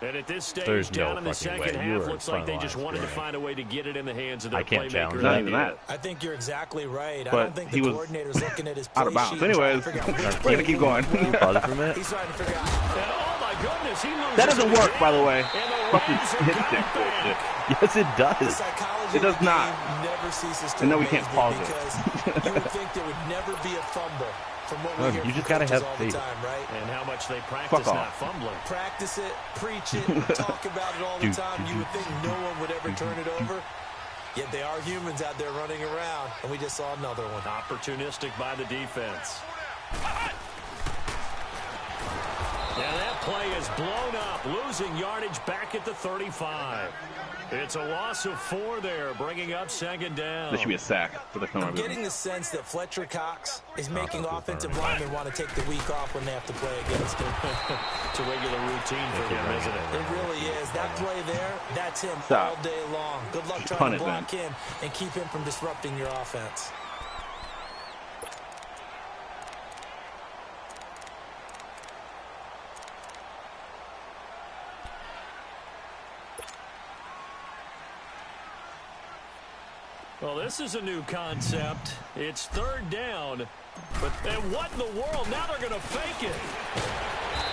And at this stage, There's down no in the fucking second way. You half, were looks like they just finalized, wanted to right? find a way to get it in the hands of their I can't challenge playmaker. Not even that. I think you're exactly right. I But don't think he the was coordinator's looking at his out play of bounds. sheet and trying Anyways, to figure out we're going to keep going. Can you pause it for a minute? He's trying to figure out. And oh my goodness, he loses That doesn't it work, again. by the way. And the Fucking Rams have hit got stick it back. bullshit. Yes, it The does. psychology It does of the not. game never ceases to And then we amaze can't me pause it. because you would think there would never be a fumble from what we No, hear you from just gotta coaches have all the faith. time, right? And how much they practice off. not fumbling. Practice it, preach it, talk about it all the time. You would think no one would ever turn it over. Yet they are humans out there running around, and we just saw another one. Opportunistic by the defense. And that play is blown up, losing yardage back at the 35. It's a loss of 4 there, bringing up second down. This should be a sack for the I'm getting the sense that Fletcher Cox is making offensive linemen want to take the week off when they have to play against him. It's a regular routine for him, isn't it? It really is. That play there, that's him Stop. all day long. Good luck Punt trying to it, block him and keep him from disrupting your offense. Well, this is a new concept. It's third down. And what in the world? Now they're going to fake it.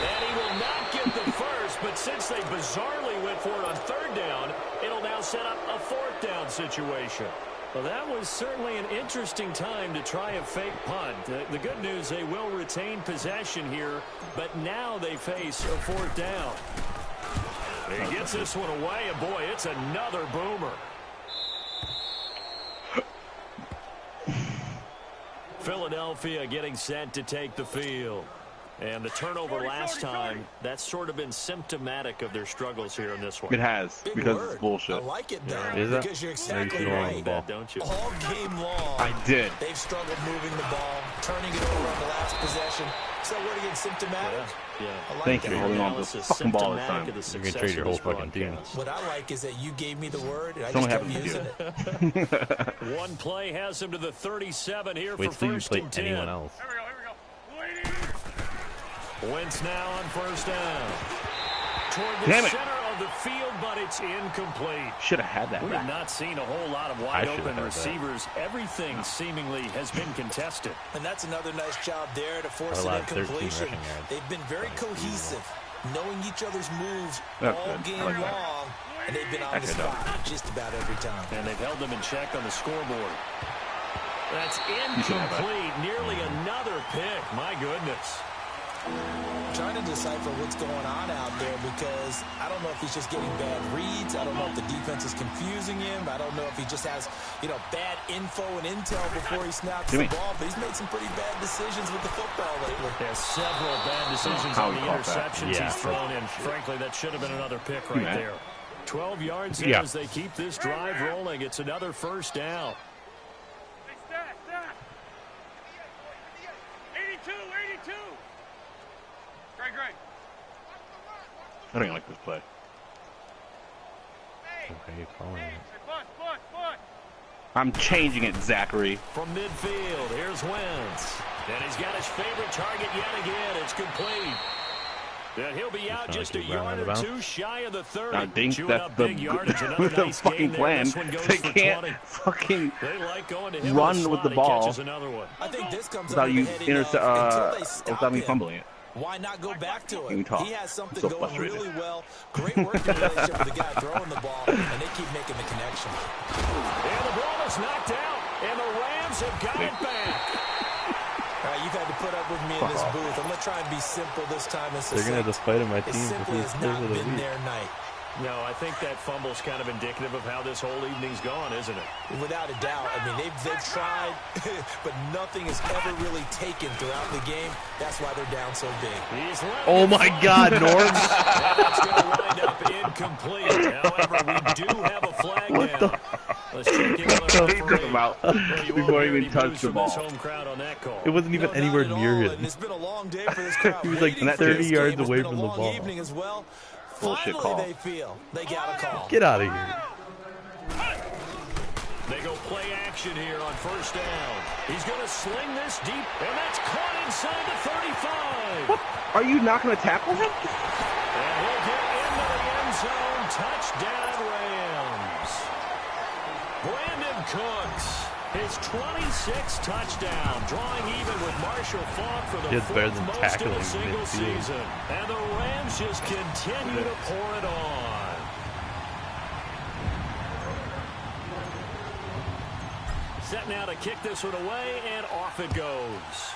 And he will not get the first, but since they bizarrely went for it on third down, it'll now set up a fourth down situation. Well, that was certainly an interesting time to try a fake punt. The good news, they will retain possession here, but now they face a fourth down. He gets this one away, and boy, it's another boomer. Philadelphia getting set to take the field. And the turnover last time, that's sort of been symptomatic of their struggles here in this one. It has, because it's bullshit. I like it, though, Is because you're exactly right. Don't you? All game long, I did. They've struggled moving the ball, turning it over on the last possession. So what again, symptomatic? Yeah. I like Thank that. you. Holding on to the fucking ball this time. You're going to trade your whole fucking team. What I like is that you gave me the word, and I Don't just have kept to using do it. One play has him to the 37 here Wait for till you first play and 10. anyone else. Here we go. Wentz now on first down. Toward the Damn it. center of the field, but it's incomplete. Should have had that We have back. not seen a whole lot of I wide should open have had that. receivers. Everything seemingly has been contested. And that's another nice job there to force Allowed an 13 incompletion. rushing yards. They've been very cohesive, knowing each other's moves That's all good. game I like that. long, and they've been on the That's good, spot just about every time. And they've held them in check on the scoreboard. That's should have that. incomplete. Nearly another pick. My goodness. I'm trying to decipher what's going on out there because I don't know if he's just getting bad reads. I don't know if the defense is confusing him. I don't know if he just has, bad info and intel before he snaps the ball. But he's made some pretty bad decisions with the football lately. There's several bad decisions How on he the caught that. interceptions Yeah. he's thrown in. Frankly, that should have been another pick right man. there. 12 yards in Yeah. as they keep this drive rolling. It's another first down. Hey, stat. 82. Great. I don't even like this play. Okay, you're calling it. Hey, push. I'm changing it, Zachary. From midfield, here's Wentz. And he's got his favorite target yet again. It's complete. And he'll be out just a yard or two shy of the 30. I think Chewing that's up the, big yardage. Another the nice fucking gain there. plan. This one goes They for can't 20. fucking They like going to him run in the with the slot. He ball catches another one. I think this comes without under you the heading of until they stop without me him. fumbling it. Why not go back to Can we it? talk? He has something I'm so going frustrated. really well. Great working relationship with the guy throwing the ball, and they keep making the connection. And the ball is knocked out, and the Rams have got it back. All right, you've had to put up with me in this booth. I'm going to try and be simple this time. They're going to have to fight on my It team for simply this has player not of the been week. their night. No, I think that fumble's kind of indicative of how this whole evening's gone, isn't it? Without a doubt. I mean, they've tried, but nothing has ever really taken throughout the game. That's why they're down so big. He's let Oh it my fly. God, Norm! That's going to wind up incomplete. However, we do have a flag down. Let's check in with the referee. About Well, you won't before hear he any even touched boos the from ball. this home crowd on that call. It wasn't even No, anywhere not at near all, him. and it's been a long day for this crowd. He was like waiting for 30 this yards game. It's away been a from the long ball. evening as well. Bullshit Finally, call. they feel they got a call. Get out of here. They go play action here on first down. He's going to sling this deep, and that's caught inside the 35. What? Are you not going to tackle him? And he'll get into the end zone. Touchdown, Rams. Brandon Cooks, his 26th touchdown, drawing even with Marshall Faulk for the It's better fourth than most tackling in a single midfield. season. And the Rams just continue to pour it on. Set now to kick this one away, and off it goes.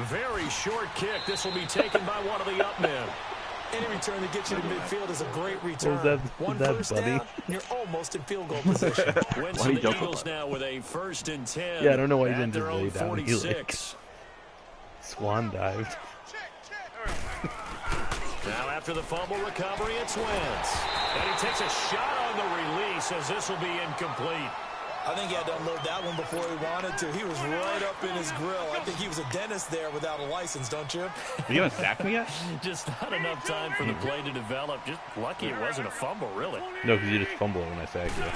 Very short kick. This will be taken by one of the up men. Any return that gets you to midfield is a great return. Was that One Buddy? first down, you're almost in field goal position. Wentz Why and he the jump Eagles up? now with a 1st and 10. Yeah, I don't know why he at didn't their just own lay down. He, like, 46. Swan dived. Now after the fumble recovery, it's Wentz. And he takes a shot on the release as this will be incomplete. I think he had to unload that one before he wanted to. He was right up in his grill. I think he was a dentist there without a license, don't you? You haven't sacked me yet? Just not enough time for the play to develop. Just lucky it wasn't a fumble, really. No, because you just fumble when I sack you.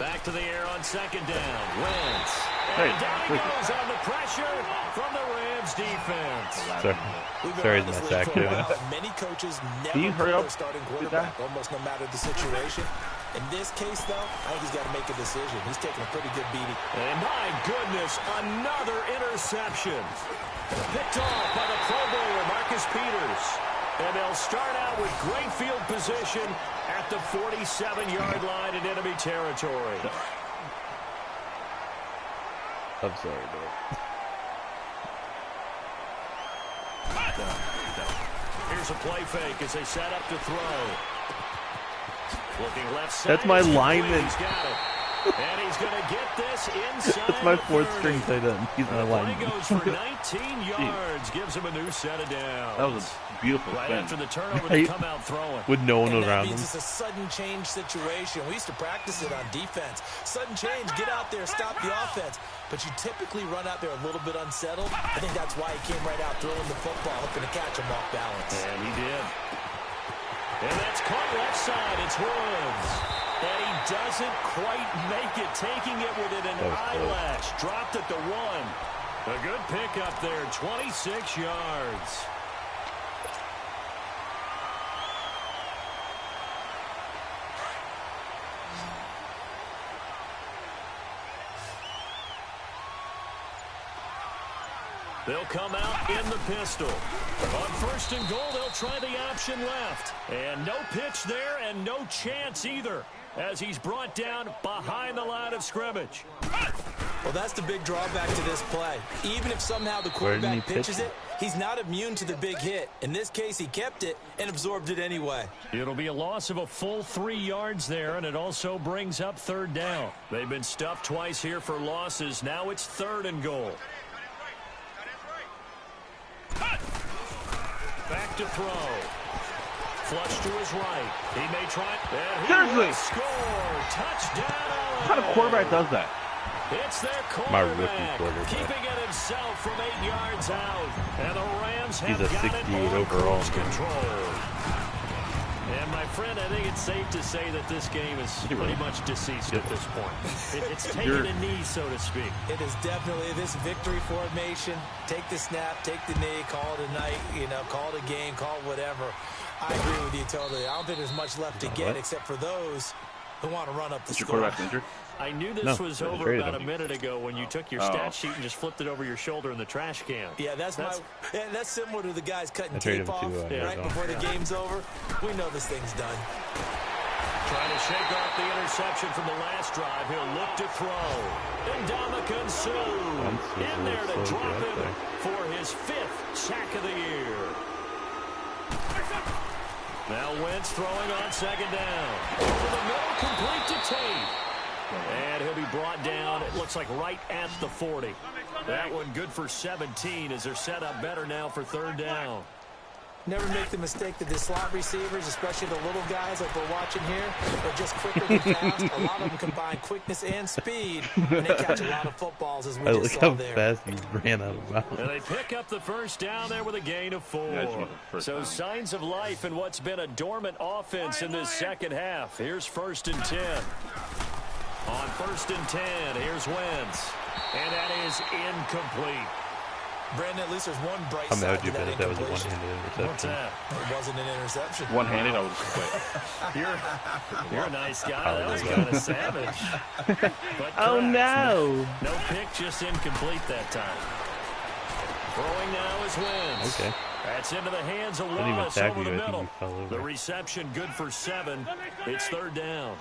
Back to the air on 2nd down. Wentz. Hey, And down he listen. goes on the pressure from the Rams defense. Sorry. We've been Sorry, around it's this my league sack for a too. while, and many coaches never Can you hurry pull up their starting with quarterback, that? almost no matter the situation. In this case, though, I think he's got to make a decision. He's taking a pretty good beating. And my goodness, another interception. Picked off by the Pro Bowler, Marcus Peters. And they'll start out with great field position at the 47-yard line in enemy territory. I'm sorry, bro. Here's a play fake as they set up to throw. Looking left side. That's my lineman. He's got it. And he's going to get this inside. That's my fourth string tight end. He's my line. He goes for 19 yards, gives him a new set of downs. That was a beautiful right spin. after the turnover, they come out throwing. With no one and around that means him. it's a sudden change situation. We used to practice it on defense. Sudden change, get out there, stop the offense. But you typically run out there a little bit unsettled. I think that's why he came right out throwing the football, hoping to catch him off balance. And he did. And that's caught left side. It's Woods. And he doesn't quite make it, taking it within an eyelash. Dropped at the 1. A good pickup there, 26 yards. They'll come out in the pistol. On 1st and goal, they'll try the option left. And no pitch there and no chance either as he's brought down behind the line of scrimmage. Well, that's the big drawback to this play. Even if somehow the quarterback pitches it, he's not immune to the big hit. In this case, he kept it and absorbed it anyway. It'll be a loss of a full 3 yards there, and it also brings up 3rd down. They've been stuffed twice here for losses. Now it's 3rd and goal. Back to throw. Flush to his right. He may try. And he will score. Touchdown. What kind of quarterback does that? It's their My rookie quarterback, quarterback. keeping it himself from 8 yards out. And the Rams have He's a got 68 it overall. cruise control. And my friend, I think it's safe to say that this game is pretty much deceased at this point. It's taking a knee, so to speak. It is definitely this victory formation. Take the snap, take the knee, call it a night, call it a game, call it whatever. I agree with you totally. I don't think there's much left to get except for those who want to run up the Is your score. quarterback injured? I knew this was over about a him. minute ago when you took your stat sheet and just flipped it over your shoulder in the trash can. Yeah, that's similar to the guys cutting traded tape him off to, right before the game's over. We know this thing's done. Trying to shake off the interception from the last drive. He'll look to throw. Ndamukong Suh in there to drop him for his 5th sack of the year. Now Wentz throwing on 2nd down. Over the middle, complete to Tate. And he'll be brought down, it looks like right at the 40. That one good for 17 as they're set up better now for 3rd down. Never make the mistake that the slot receivers, especially the little guys like we're watching here, are just quicker than fast. A lot of them combine quickness and speed, and they catch a lot of footballs, as we just Look saw how there. fast he ran out of bounds. And they pick up the 1st down there with a gain of 4. So signs of life in what's been a dormant offense in this second half. Here's 1st and 10. On 1st and 10, here's Wentz. And that is incomplete. Brandon, at least there's one bright How mad side would you to been that if that was a incompletion. one-handed What's interception? that? It wasn't an interception. One-handed, I would quit. You're a nice guy. That was kind of savage. But Oh correct. no! No pick, just incomplete that time. Throwing now is Wentz. Okay. That's into the hands of Didn't even Wallace tag over you. the I think middle. you fell over. The reception good for 7. It's 3rd down.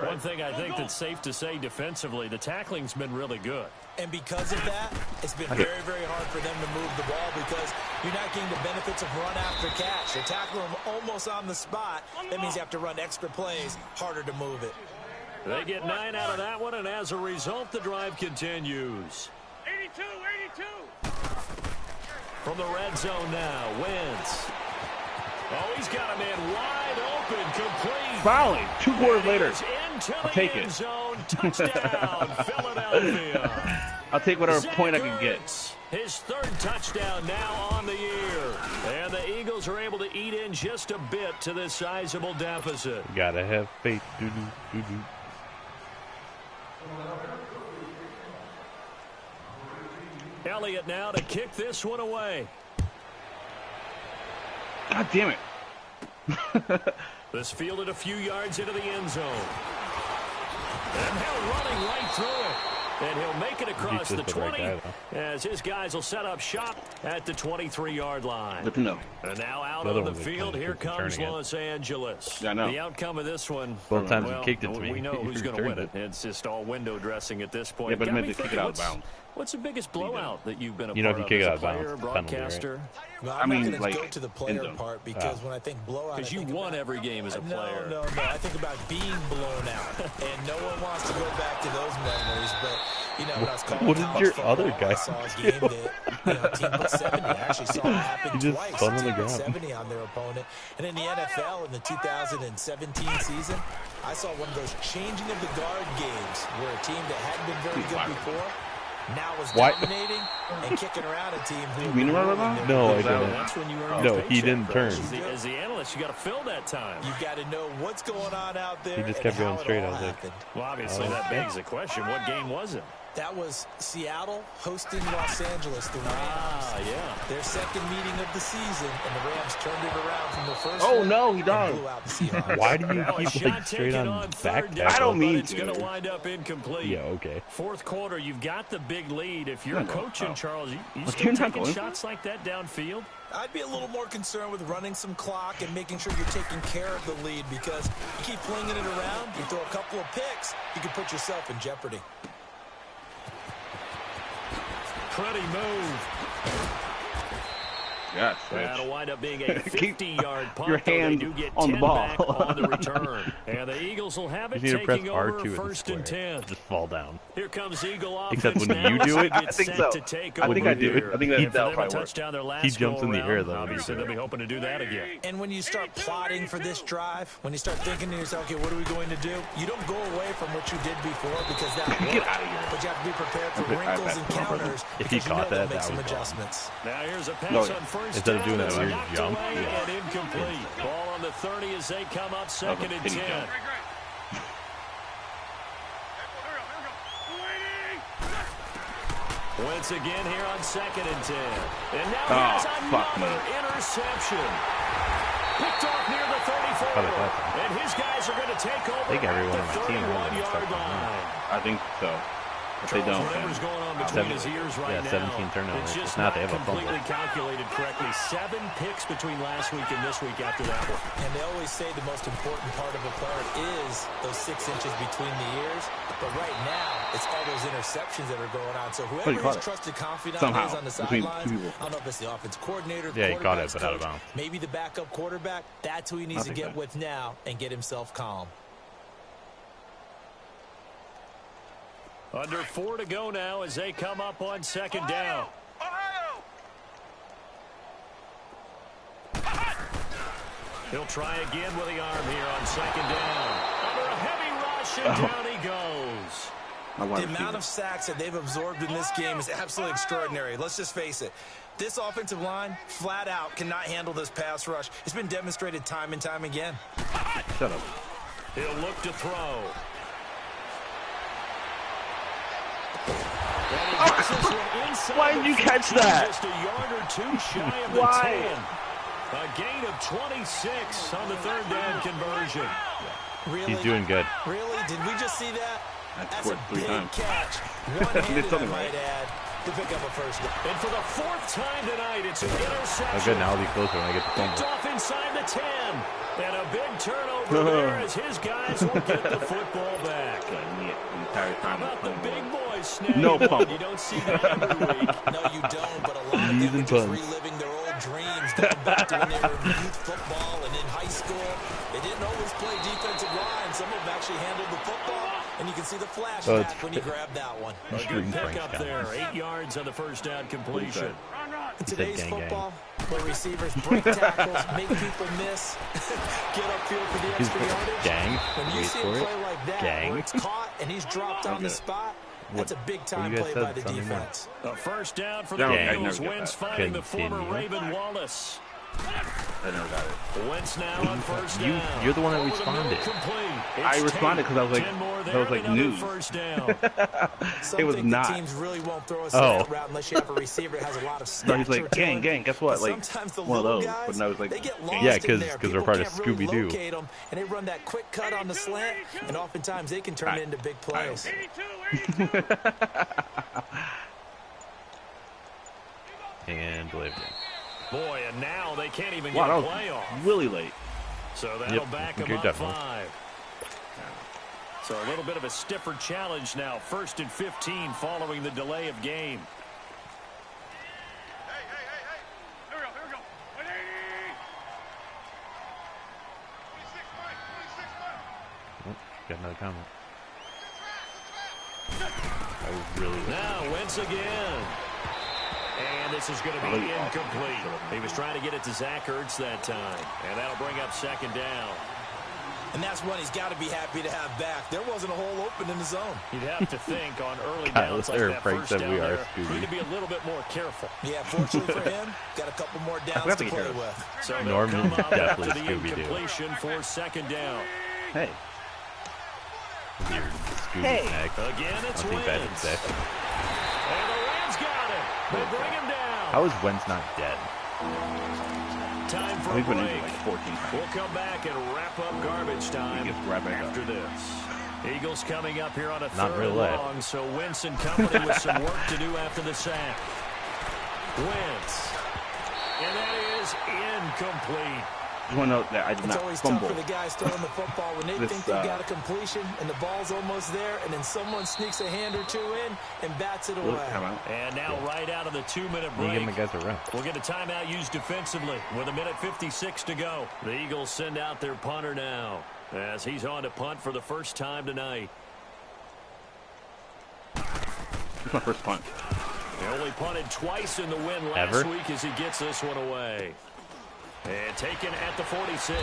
One thing I think that's safe to say defensively, the tackling's been really good. And because of that, it's been very, very hard for them to move the ball because you're not getting the benefits of run after catch. You're tackling them almost on the spot. That means you have to run extra plays, harder to move it. They get 9 out of that one, and as a result, the drive continues. 82, 82. From the red zone now, Wentz. Oh, he's got a man wide open, complete. Finally, 2 quarters later. Into I'll the take end it. zone, touchdown, Philadelphia. I'll take whatever Zack point I can get. Ertz, his 3rd touchdown now on the year. And the Eagles are able to eat in just a bit to this sizable deficit. Gotta have faith. Doo-doo, doo-doo. Elliott now to kick this one away. God damn it. This fielded a few yards into the end zone. And they're running right through it. And he'll make it across the 20 as his guys will set up shop at the 23-yard line. Good to know. And now out on the field, here comes Los Angeles. Yeah, I know. The outcome of this one, both times well, he kicked it to me. We know who's going to win it. It's just all window dressing at this point. Yeah, but he meant to kick it out of bounds. What's the biggest blowout that you've been a if part you of kick it as out a of player, bounds, broadcaster? Right? Well, I I'm mean, not going to like, go to the player part because when I think blowout, because you won every game as a player. No. I think about being blown out, and no one wants to go back to those memories. But you know, when I was calling what did your other guy I saw a game that team put 70. I actually saw it happen twice. Spun on the ground. 70 on their opponent, and in the NFL in the 2017 season, I saw one of those changing of the guard games where a team that hadn't been very good before now was dominating and kicking around a team who No, I didn't. That's when you earn No, he didn't turn. As the analyst, you got to fill that time. You've got to know what's going on out there. He just kept going straight. I was like, well, obviously that begs the question: what game was it? That was Seattle hosting Los Angeles, the Rams. Yeah. Their second meeting of the season, and the Rams turned it around from the first Oh, no, he does. blew out the Seahawks. why do you keep like straight on back tackle? I don't mean it's going to wind up incomplete. Yeah, okay. Fourth quarter, you've got the big lead. If you're coaching, Charles, you But still you're not taking going. shots like that downfield? I'd be a little more concerned with running some clock and making sure you're taking care of the lead because you keep flinging it around, you throw a couple of picks, you can put yourself in jeopardy. Pretty move. Yes, That'll wind up being a 50-yard punt. your hand they do get on 10 the ball. back on the return. And the Eagles will have it You need to press taking over R2 first in and the square. 10. Just fall down. Here comes Eagle offense. Except when now you do as it, they get I think set so. to take I think over I do. here. I think that'll For them, probably a work. touchdown their last He jumps in the air, though. Obviously, they'll be hoping to do that again. And when you start plotting for this drive, when you start thinking to yourself, okay, what are we going to do? You don't go away from what you did before because that worked. Get out of here. But you have to be prepared for wrinkles and counters If he because you know caught they'll that, make that some was gone. adjustments. Now here's a pass No, on first instead of doing down. that weird Knocked jump, away and incomplete. Ball on the 30 as they come up second and 10. Great. Here we go. Once again here on second and 10. And now here's another interception. Picked off near the 34. And his guys are going to take over I think everyone at on the my team 31-yard line. I think so. If they don't, Whatever's going on between his ears right now, 17 turnovers. it's just If not, not they have a fumble. completely calculated correctly. 7 picks between last week and this week after that one. And they always say the most important part of a player is those 6 inches between the ears. But right now, it's all those interceptions that are going on. So whoever his trusted confidant is on the sidelines, I don't know if it's the offensive coordinator, the Yeah, he caught it, quarterback's but out of coach, bounds. maybe the backup quarterback. That's who he needs to get with now and get himself calm. Under 4 to go now as they come up on second down. He'll try again with the arm here on second down. Under a heavy rush, and down he goes. The amount of sacks that they've absorbed in this game is absolutely extraordinary. Let's just face it. This offensive line, flat out, cannot handle this pass rush. It's been demonstrated time and time again. Shut up. He'll look to throw. Why did you catch that? Just a yard or two shy of the 10. A gain of 26 on the third down conversion. Really? He's doing good. Really? Did we just see that? That's a three big times. catch. One-handed, I something might right. add, to pick up a first down. And for the 4th time tonight, it's an interception. Oh, good. Now I'll be closer when I get the Picked fumble. off inside the 10. And a big turnover there as his guys will get the football back. How about the big boys snap? No pump. You don't see that every week. No, you don't, but a lot of them are just reliving their old dreams going back to when they were in youth football and in high school. They didn't always play defensive line. Some of them actually handled the football, and you can see the flashback when you grab that one. A good pickup there. 8 yards on the first down completion. In today's football, where receivers break tackles, make people miss, get upfield for the extra yardage. When you see a play like that, where it's caught and he's dropped on the spot, that's a big-time play by the defense. A first down for the Eagles. Wentz finding the former Raven Wallace. I never got it. Wentz now on first down. You're the one that responded. I responded because I was like, score there. That was like Another news. first down. It was not. The teams really won't throw us that route unless you have a receiver that has a lot of No, he's stature like, to him. gang, guess what? Like, Sometimes the one of little those. guys, But no, it's like, they get lost yeah, in there. because they're part of People can't really Scooby-Doo. locate them, and they run that quick cut on the slant, and oftentimes they can turn it into big plays. 82, 82. And lived it. Boy, and now they can't even wow, get a that play off. was really late. So that'll back them Good up job, 5. So a little bit of a stiffer challenge now. 1st and 15 following the delay of game. Hey. Here we go. 180. 26 Oh, got another comment. That was really late. Now Wentz again. And this is going to be incomplete. He was trying to get it to Zach Ertz that time. And that'll bring up 2nd down. And that's one he's got to be happy to have back. There wasn't a hole open in the zone. You'd have to think on early downs like that first down there, need to be a little bit more careful. Yeah, fortunately for him, got a couple more downs to play with. So Norman's definitely the Scooby-Doo. incompletion for 2nd down. Hey. Your Scooby snack. Again, it's Nothing bad to Wentz. say. And the Rams got it. They'll bring him down. How is Wentz not dead? Time for a He's been break. injured like 14 times. We'll come back and wrap up garbage time He gets right back after up. this. Eagles coming up here on a Not 3rd real and life. long, so Wentz and company with some work to do after the sack. Wentz. And that is incomplete. You want to know that I did It's not always fumble. tough for the guys throwing the football when they This, think they've got a completion and the ball's almost there, and then someone sneaks a hand or two in and bats it away. And now right out of the 2-minute You give break, the guys a run. we'll get a timeout used defensively with 1:56 to go. The Eagles send out their punter now as he's on to punt for the first time tonight. It's my first punt. He only punted twice in the win last week as he gets this one away. And taken at the 46.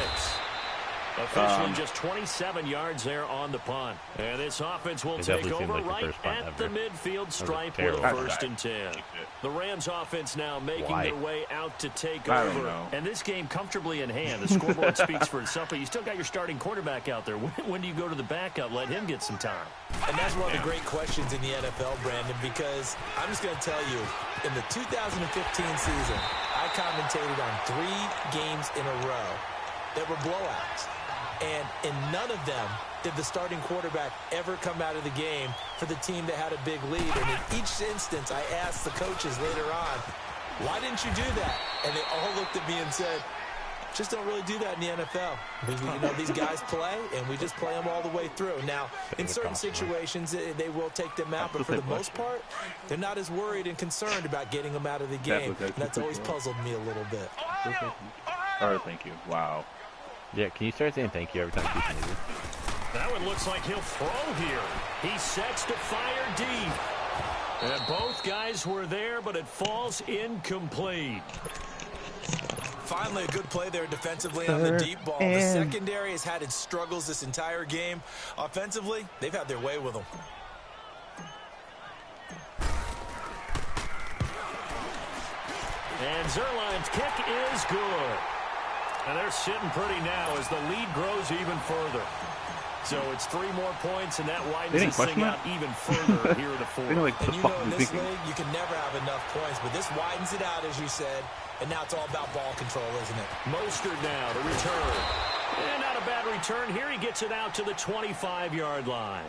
Officially just 27 yards there on the punt. And this offense will take over like right at the midfield stripe with a 1st and 10. The Rams offense now making their way out to take over. And this game comfortably in hand. The scoreboard speaks for itself, but you still got your starting quarterback out there. When do you go to the backup? Let him get some time. And that's one of the great questions in the NFL, Brandon, because I'm just going to tell you, in the 2015 season, I commentated on 3 games in a row that were blowouts. And in none of them did the starting quarterback ever come out of the game for the team that had a big lead. And in each instance, I asked the coaches later on, why didn't you do that? And they all looked at me and said, just don't really do that in the NFL. You know, these guys play, and we just play them all the way through. Now, in certain situations, they will take them out, but for the most part, they're not as worried and concerned about getting them out of the game. And that's always puzzled me a little bit. Oh, thank you. Wow. Yeah, can you start saying thank you every time you sneeze? That one looks like he'll throw here. He sets to fire deep. And both guys were there, but it falls incomplete. Finally, a good play there defensively on the deep ball. The secondary has had its struggles this entire game. Offensively, they've had their way with them. And Zerline's kick is good. And they're sitting pretty now as the lead grows even further. So it's 3 more points, and that widens this thing out even further here at the 4th. And you know, in this league, you can never have enough points, but this widens it out, as you said, and now it's all about ball control, isn't it? Mostert now to return. And not a bad return. Here he gets it out to the 25-yard line.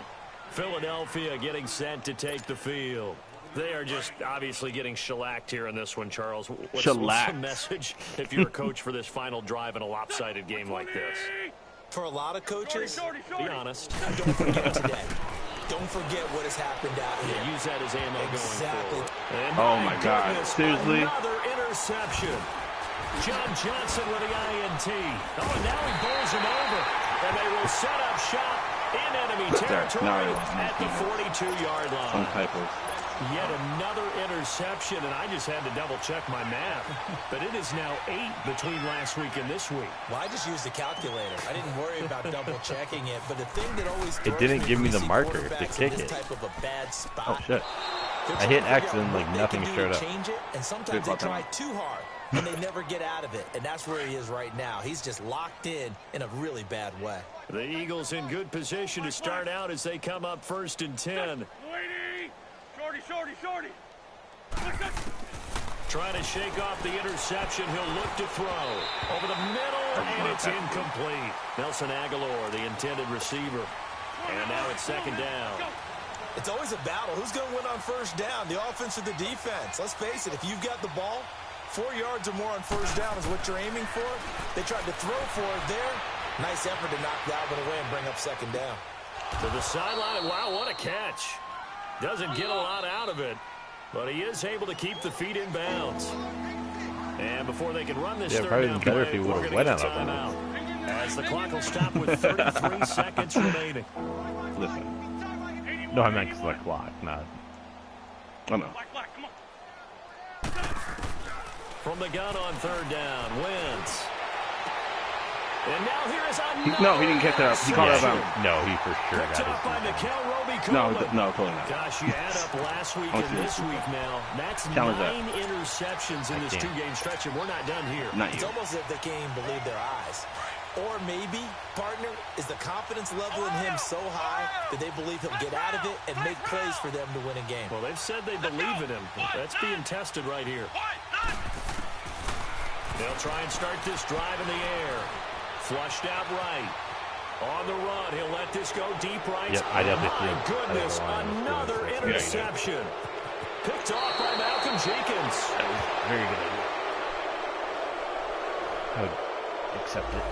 Philadelphia getting set to take the field. They are just obviously getting shellacked here in this one, Charles. What's the message if you're a coach for this final drive in a lopsided game like this? For a lot of coaches, be honest. Don't forget today. Don't forget what has happened out here. Use that as ammo going forward. And oh, my God. Seriously? Another interception. John Johnson with the INT. Oh, and now he bowls him over. And they will set up shop in enemy territory at the 42-yard line. Some typos. Yet another interception, and I just had to double-check my math. But it is now 8 between last week and this week. Well, I just used a calculator. I didn't worry about double-checking it. But the thing that always it didn't give me the marker to kick it. Type of a bad spot. Oh, shit. I hit X and, like, nothing showed up. Change it, and sometimes they try too hard. and they never get out of it. And that's where he is right now. He's just locked in a really bad way. The Eagles in good position to start out as they come up 1st and 10. Shorty. Trying to shake off the interception. He'll look to throw. Over the middle, and it's incomplete. Nelson Aguilar, the intended receiver. And now it's 2nd down. It's always a battle. Who's going to win on 1st down, the offense or the defense? Let's face it, if you've got the ball, 4 yards or more on 1st down is what you're aiming for. They tried to throw for it there. Nice effort to knock that one away and bring up 2nd down. To the sideline. Wow, what a catch. Doesn't get a lot out of it, but he is able to keep the feet in bounds. And before they can run this third down play, if he would have went out of timeout. As the clock will stop with 33 seconds remaining. Listen. No, I meant the clock, not. Oh, no. From the gun on 3rd down, Wentz. And now here is another. No, he didn't catch that. He caught that out. No, he for sure Picked got up by it. No, totally not. Gosh, you add up last week and this week now. That's 9 interceptions in this 2-game stretch, and we're not done here. It's almost as if they can't even believe their eyes. Or maybe, partner, is the confidence level in him so high that they believe he'll get out of it and make plays for them to win a game. Well, they've said they believe in him. That's being tested right here. They'll try and start this drive in the air. Flushed out right. On the run, he'll let this go deep right. Yep, I definitely My goodness, another interception. Picked off by Malcolm Jenkins. Very good idea. I would accept it.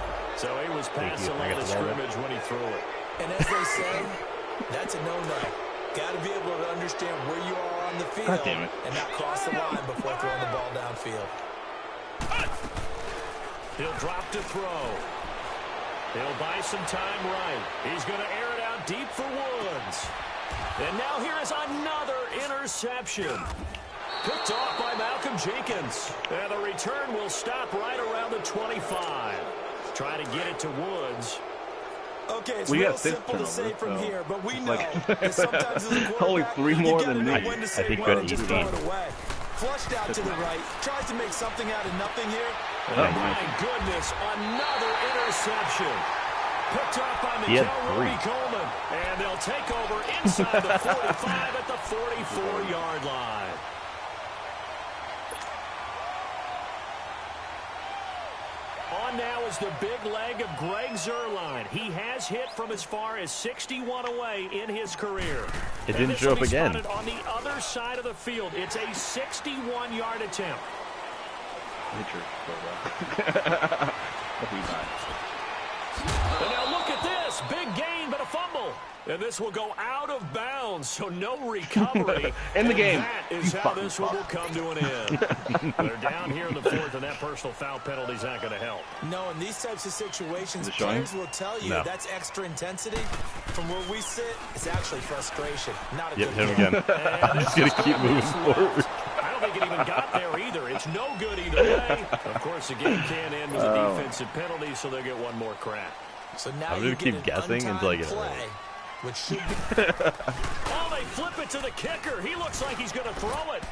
So he was past the line of scrimmage when he threw it. And as they say, that's a no-no. Got to be able to understand where you are on the field and not cross the line before throwing the ball downfield. He'll drop to throw. He'll buy some time right. He's going to air it out deep for Woods. And now here is another interception. Picked off by Malcolm Jenkins. And the return will stop right around the 25. Try to get it to Woods. Okay, it's real simple to say from here, but we know that sometimes as a quarterback, only 3 more than me. I think good 18. Flushed out to the right, tries to make something out of nothing here. Oh, my goodness, another interception. Picked off by Miguel Coleman. And they'll take over inside the 45 at the 44-yard line. On now is the big leg of Greg Zuerlein. He has hit from as far as 61 away in his career. It didn't show up again. On the other side of the field, it's a 61-yard attempt. And now look at this. Big gain, but a fumble. And this will go out of bounds, so no recovery. In the game. That is how this one will come to an end. They're down here in the 4th, and that personal foul penalty is not going to help. No, in these types of situations, players will tell you that's extra intensity. From where we sit, it's actually frustration, not a good him again. I'm just going to keep moving forward. I don't think it even got there either. It's no good either way. Of course, the game can end with a defensive penalty, so they'll get one more crack. So now I'm going to keep guessing until I get it right. Which should be oh, they flip it to the kicker. He looks like he's going to throw it.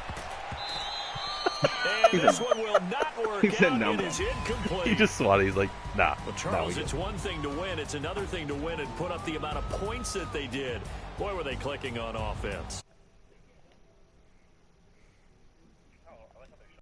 And this one will not work out. It is incomplete. He just swatted. He's like, nah. Well, Charles, it's one thing to win. It's another thing to win and put up the amount of points that they did. Boy, were they clicking on offense.